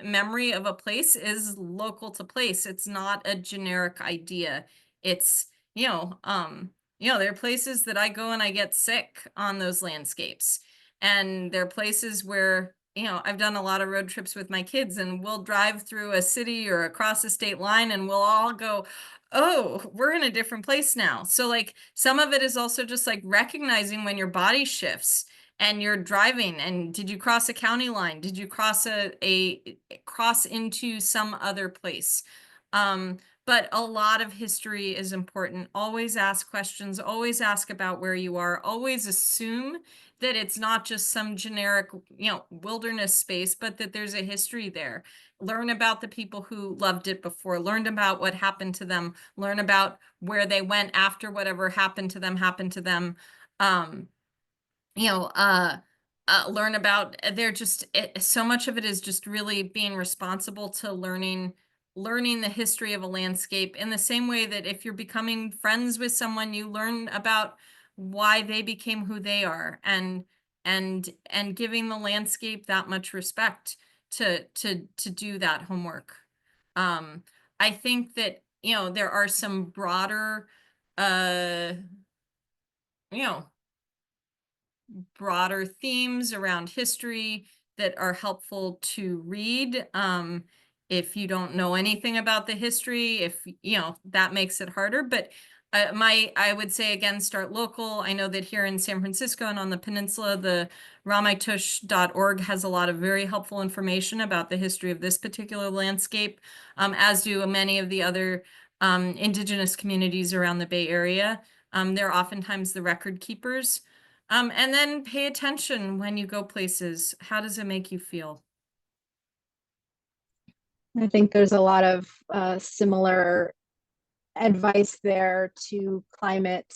memory of a place is local to place. It's not a generic idea. It's, you know, there are places that I go and I get sick on those landscapes. And there are places where, you know, I've done a lot of road trips with my kids, and we'll drive through a city or across a state line and we'll all go, oh, we're in a different place now. So like some of it is also just like recognizing when your body shifts and you're driving, and did you cross a county line? Did you cross cross into some other place? But a lot of history is important. Always ask questions, always ask about where you are, always assume that it's not just some generic, you know, wilderness space, but that there's a history there. Learn about the people who loved it before, learn about what happened to them, learn about where they went after whatever happened to them happened to them. You know, learn about. So much of it is just really being responsible to learning the history of a landscape, in the same way that if you're becoming friends with someone, you learn about why they became who they are, and giving the landscape that much respect to do that homework. I think that, there are some broader, uh, you know, broader themes around history that are helpful to read. If you don't know anything about the history, if that makes it harder. But I would say, again, start local. I know that here in San Francisco and on the peninsula, the Ramaytush.org has a lot of very helpful information about the history of this particular landscape, as do many of the other indigenous communities around the Bay Area. They're oftentimes the record keepers. And then pay attention when you go places. How does it make you feel? I think there's a lot of similar advice there to climate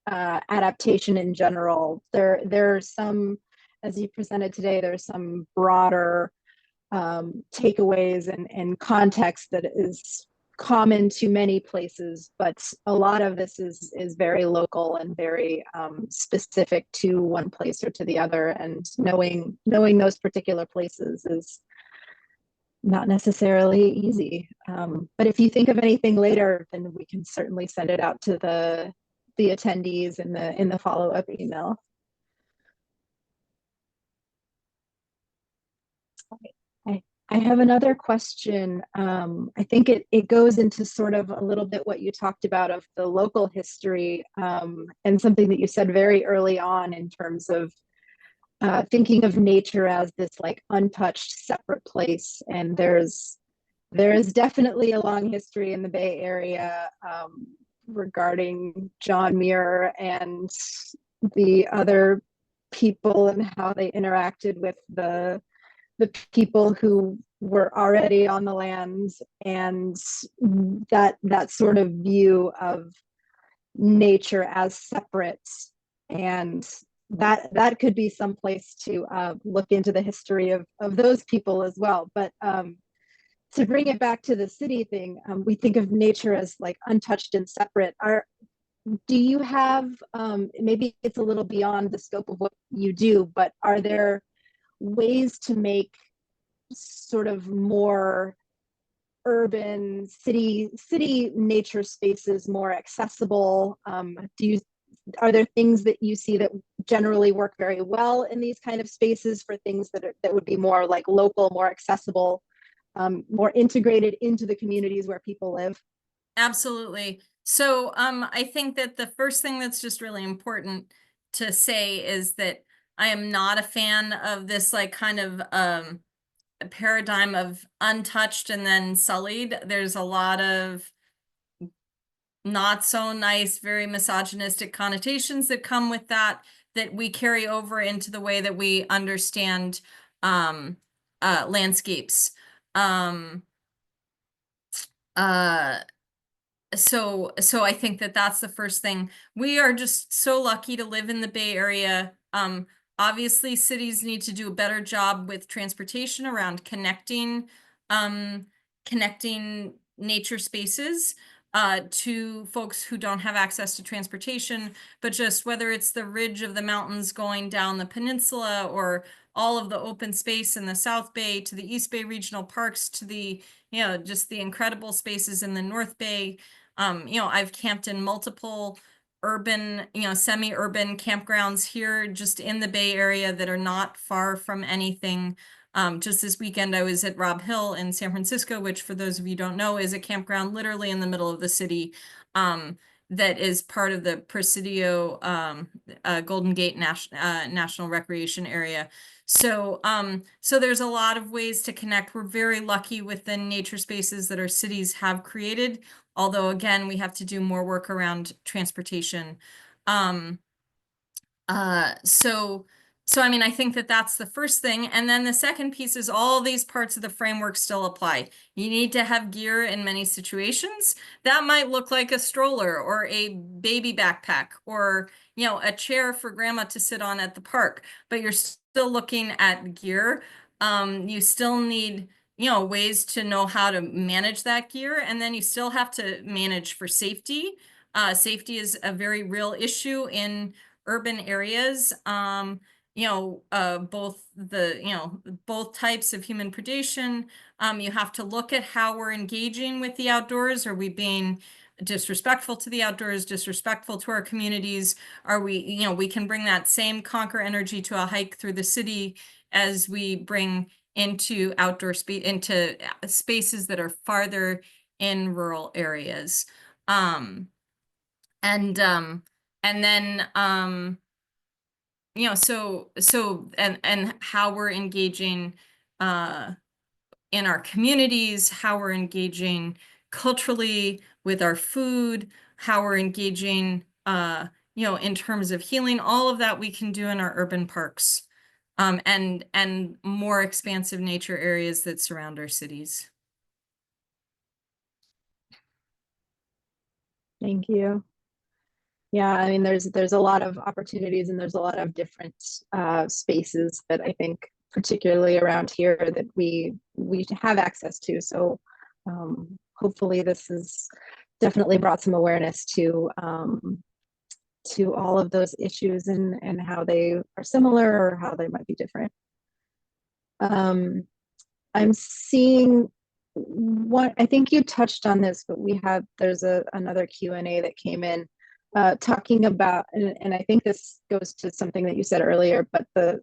adaptation in general. There's some, as you presented today, there's some broader takeaways and context that is common to many places, but a lot of this is very local and very specific to one place or to the other. And knowing those particular places is not necessarily easy. But if you think of anything later, then we can certainly send it out to the attendees in the follow-up email. I have another question. I think it goes into sort of a little bit what you talked about of the local history, and something that you said very early on in terms of thinking of nature as this like untouched separate place. And there is definitely a long history in the Bay Area regarding John Muir and the other people and how they interacted with the people who were already on the lands, and that sort of view of nature as separate. And that could be some place to look into the history of those people as well. But to bring it back to the city thing, we think of nature as like untouched and separate. Do you have, maybe it's a little beyond the scope of what you do, but are there ways to make sort of more urban city nature spaces more accessible? Are there things that you see that generally work very well in these kind of spaces for things that would be more like local, more accessible, more integrated into the communities where people live? Absolutely. So I think that the first thing that's just really important to say is that I am not a fan of this like kind of a paradigm of untouched and then sullied. There's a lot of not so nice, very misogynistic connotations that come with that we carry over into the way that we understand landscapes. So I think that that's the first thing. We are just so lucky to live in the Bay Area. Obviously, cities need to do a better job with transportation around connecting nature spaces to folks who don't have access to transportation. But just whether it's the ridge of the mountains going down the peninsula, or all of the open space in the South Bay, to the East Bay regional parks, to the just the incredible spaces in the North Bay. I've camped in multiple urban, semi-urban campgrounds here just in the Bay Area that are not far from anything. Just this weekend, I was at Rob Hill in San Francisco, which, for those of you who don't know, is a campground literally in the middle of the city, that is part of the Presidio Golden Gate National Recreation Area. So there's a lot of ways to connect. We're very lucky with the nature spaces that our cities have created, although again, we have to do more work around transportation. So I mean, I think that that's the first thing. And then the second piece is all these parts of the framework still apply. You need to have gear in many situations. That might look like a stroller or a baby backpack, or, a chair for grandma to sit on at the park, but you're still looking at gear. You still need, ways to know how to manage that gear, and then you still have to manage for safety. Safety is a very real issue in urban areas. Both types of human predation. You have to look at how we're engaging with the outdoors. Are we being disrespectful to the outdoors, disrespectful to our communities? Are we, we can bring that same conquer energy to a hike through the city as we bring into into spaces that are farther in rural areas. And then and how we're engaging in our communities, how we're engaging culturally with our food, how we're engaging in terms of healing. All of that we can do in our urban parks, and more expansive nature areas that surround our cities. Thank you. Yeah, I mean, there's a lot of opportunities, and there's a lot of different spaces that I think, particularly around here, that we have access to. So hopefully this has definitely brought some awareness to all of those issues, and how they are similar or how they might be different. I'm seeing what I think you touched on this, but there's another Q&A that came in talking about, and I think this goes to something that you said earlier, but the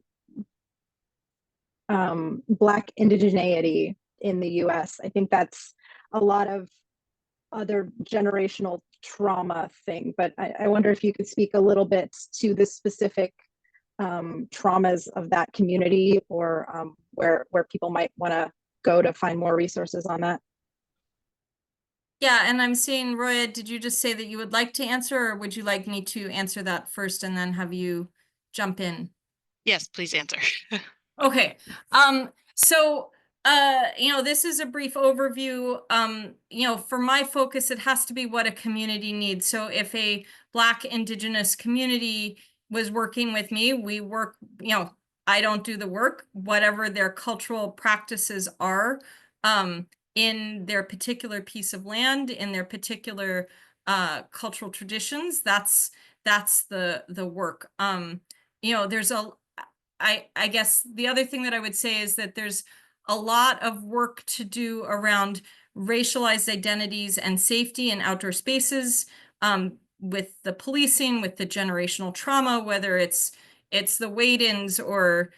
Black indigeneity in the US. I think that's a lot of other generational trauma thing, but I wonder if you could speak a little bit to the specific traumas of that community, or where people might want to go to find more resources on that. Yeah, and I'm seeing, Roya, did you just say that you would like to answer, or would you like me to answer that first and then have you jump in? Yes, please answer. Okay. So, this is a brief overview. For my focus, it has to be what a community needs. So if a Black Indigenous community was working with me, we work, I don't do the work, whatever their cultural practices are, in their particular piece of land, in their particular cultural traditions, that's the work. There's I guess the other thing that I would say is that there's a lot of work to do around racialized identities and safety in outdoor spaces, with the policing, with the generational trauma, whether it's the wait-ins or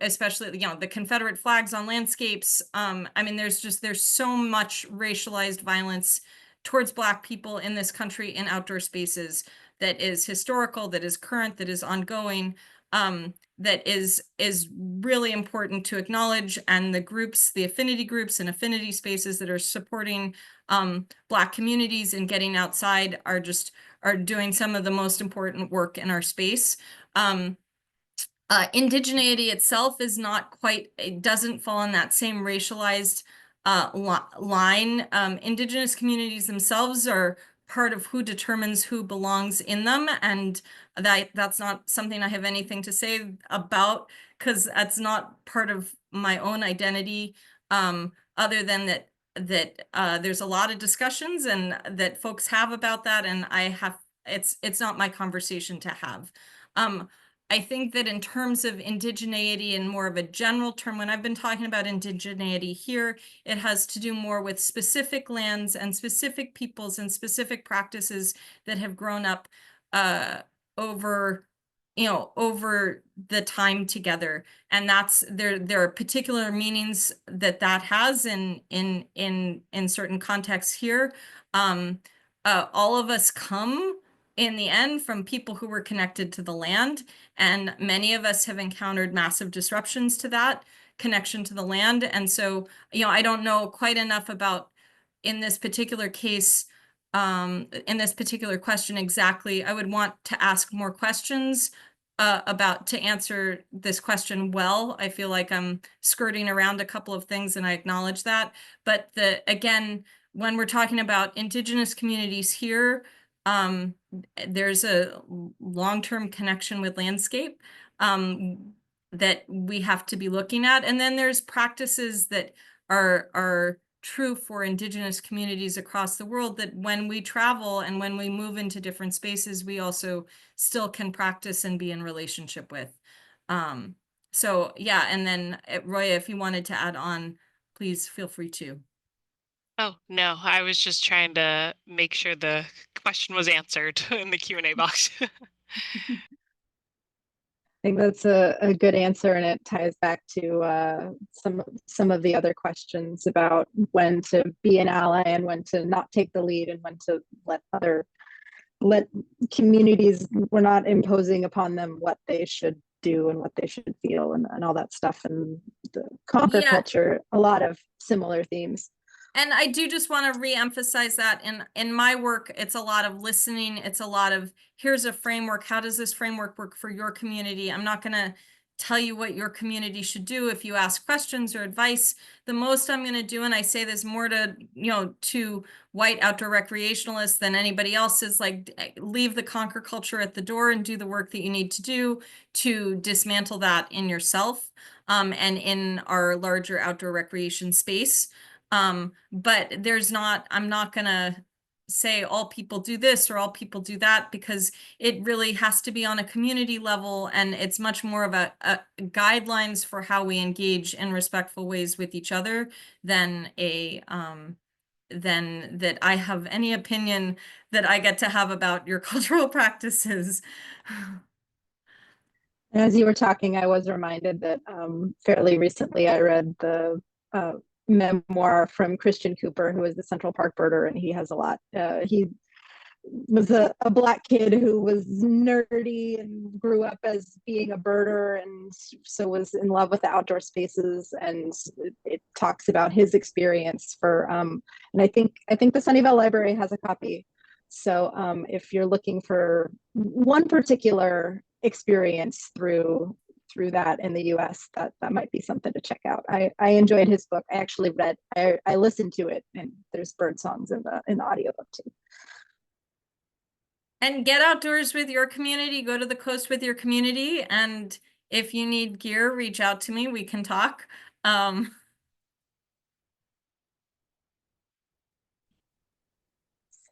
especially the Confederate flags on landscapes. I mean, there's so much racialized violence towards Black people in this country in outdoor spaces that is historical, that is current, that is ongoing, that is really important to acknowledge. And the affinity groups and affinity spaces that are supporting Black communities and getting outside are doing some of the most important work in our space. Indigeneity itself is it doesn't fall in that same racialized line. Indigenous communities themselves are part of who determines who belongs in them, and that's not something I have anything to say about, because that's not part of my own identity, other than that there's a lot of discussions and that folks have about that, and it's not my conversation to have. I think that in terms of indigeneity in more of a general term, when I've been talking about indigeneity here, it has to do more with specific lands and specific peoples and specific practices that have grown up over the time together. And there are particular meanings that has in certain contexts here. All of us come in the end from people who were connected to the land, and many of us have encountered massive disruptions to that connection to the land. And so, I don't know quite enough about, in this particular case, in this particular question exactly. I would want to ask more questions to answer this question well. I feel like I'm skirting around a couple of things, and I acknowledge that. But again, when we're talking about Indigenous communities here, there's a long-term connection with landscape that we have to be looking at. And then there's practices that are true for Indigenous communities across the world, that when we travel and when we move into different spaces, we also still can practice and be in relationship with. So yeah, and then Roya, if you wanted to add on, please feel free to. Oh, no, I was just trying to make sure the question was answered in the Q&A box. I think that's a good answer, and it ties back to some of the other questions about when to be an ally and when to not take the lead, and when to let communities, we're not imposing upon them what they should do and what they should feel, and all that stuff. And the Conquer culture, a lot of similar themes. And I do just want to re-emphasize that in my work, it's a lot of listening. It's a lot of, here's a framework. How does this framework work for your community? I'm not going to tell you what your community should do if you ask questions or advice. The most I'm going to do, and I say this more to, to white outdoor recreationalists than anybody else, is like, leave the Conquer culture at the door and do the work that you need to do to dismantle that in yourself and in our larger outdoor recreation space. But I'm not gonna say all people do this or all people do that, because it really has to be on a community level, and it's much more of a guidelines for how we engage in respectful ways with each other than than that I have any opinion that I get to have about your cultural practices. As you were talking, I was reminded that fairly recently I read the memoir from Christian Cooper, who is the Central Park birder, and he has a lot. He was a Black kid who was nerdy and grew up as being a birder, and so was in love with the outdoor spaces. And it talks about his experience for, and I think the Sunnyvale Library has a copy. So if you're looking for one particular experience through that in the US, that might be something to check out. I enjoyed his book. I actually I listened to it, and there's bird songs in the audiobook too. And get outdoors with your community, go to the coast with your community. And if you need gear, reach out to me, we can talk.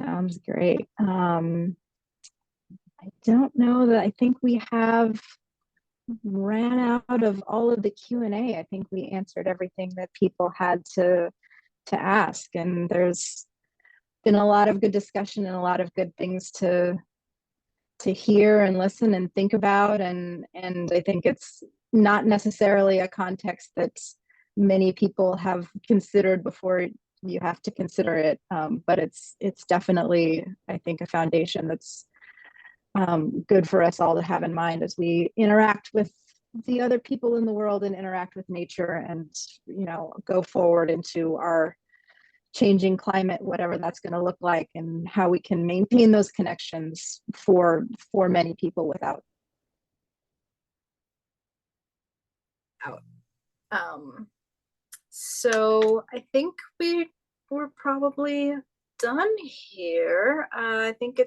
Sounds great. I don't know that I think we have ran out of all of the Q&A. I think we answered everything that people had to ask, and there's been a lot of good discussion and a lot of good things to hear and listen and think about, and I think it's not necessarily a context that many people have considered before you have to consider it, but it's definitely, I think, a foundation that's good for us all to have in mind as we interact with the other people in the world and interact with nature, and go forward into our changing climate, whatever that's going to look like, and how we can maintain those connections for many people without so I think we're probably done here. I think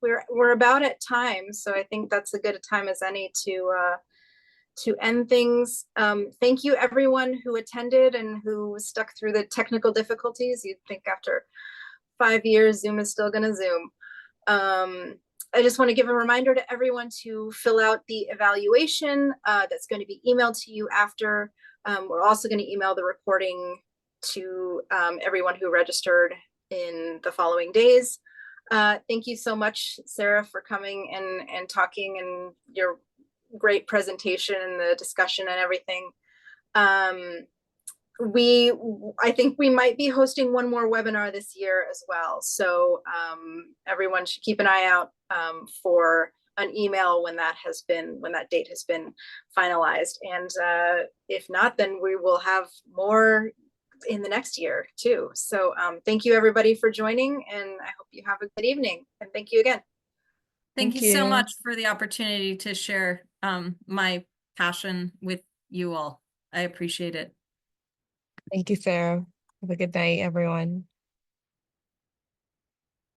we're about at time, so I think that's as good a time as any to end things. Thank you everyone who attended and who stuck through the technical difficulties. You'd think after 5 years Zoom is still gonna Zoom. I just want to give a reminder to everyone to fill out the evaluation that's going to be emailed to you after. We're also going to email the recording to everyone who registered in the following days. Thank you so much, Sarah, for coming and talking, and your great presentation and the discussion and everything. I think we might be hosting one more webinar this year as well. So everyone should keep an eye out for an email when that date has been finalized. And if not, then we will have more in the next year too. So thank you everybody for joining, and I hope you have a good evening, and thank you again. Thank you so much for the opportunity to share my passion with you all. I appreciate it. Thank you, Sarah. Have a good night, everyone.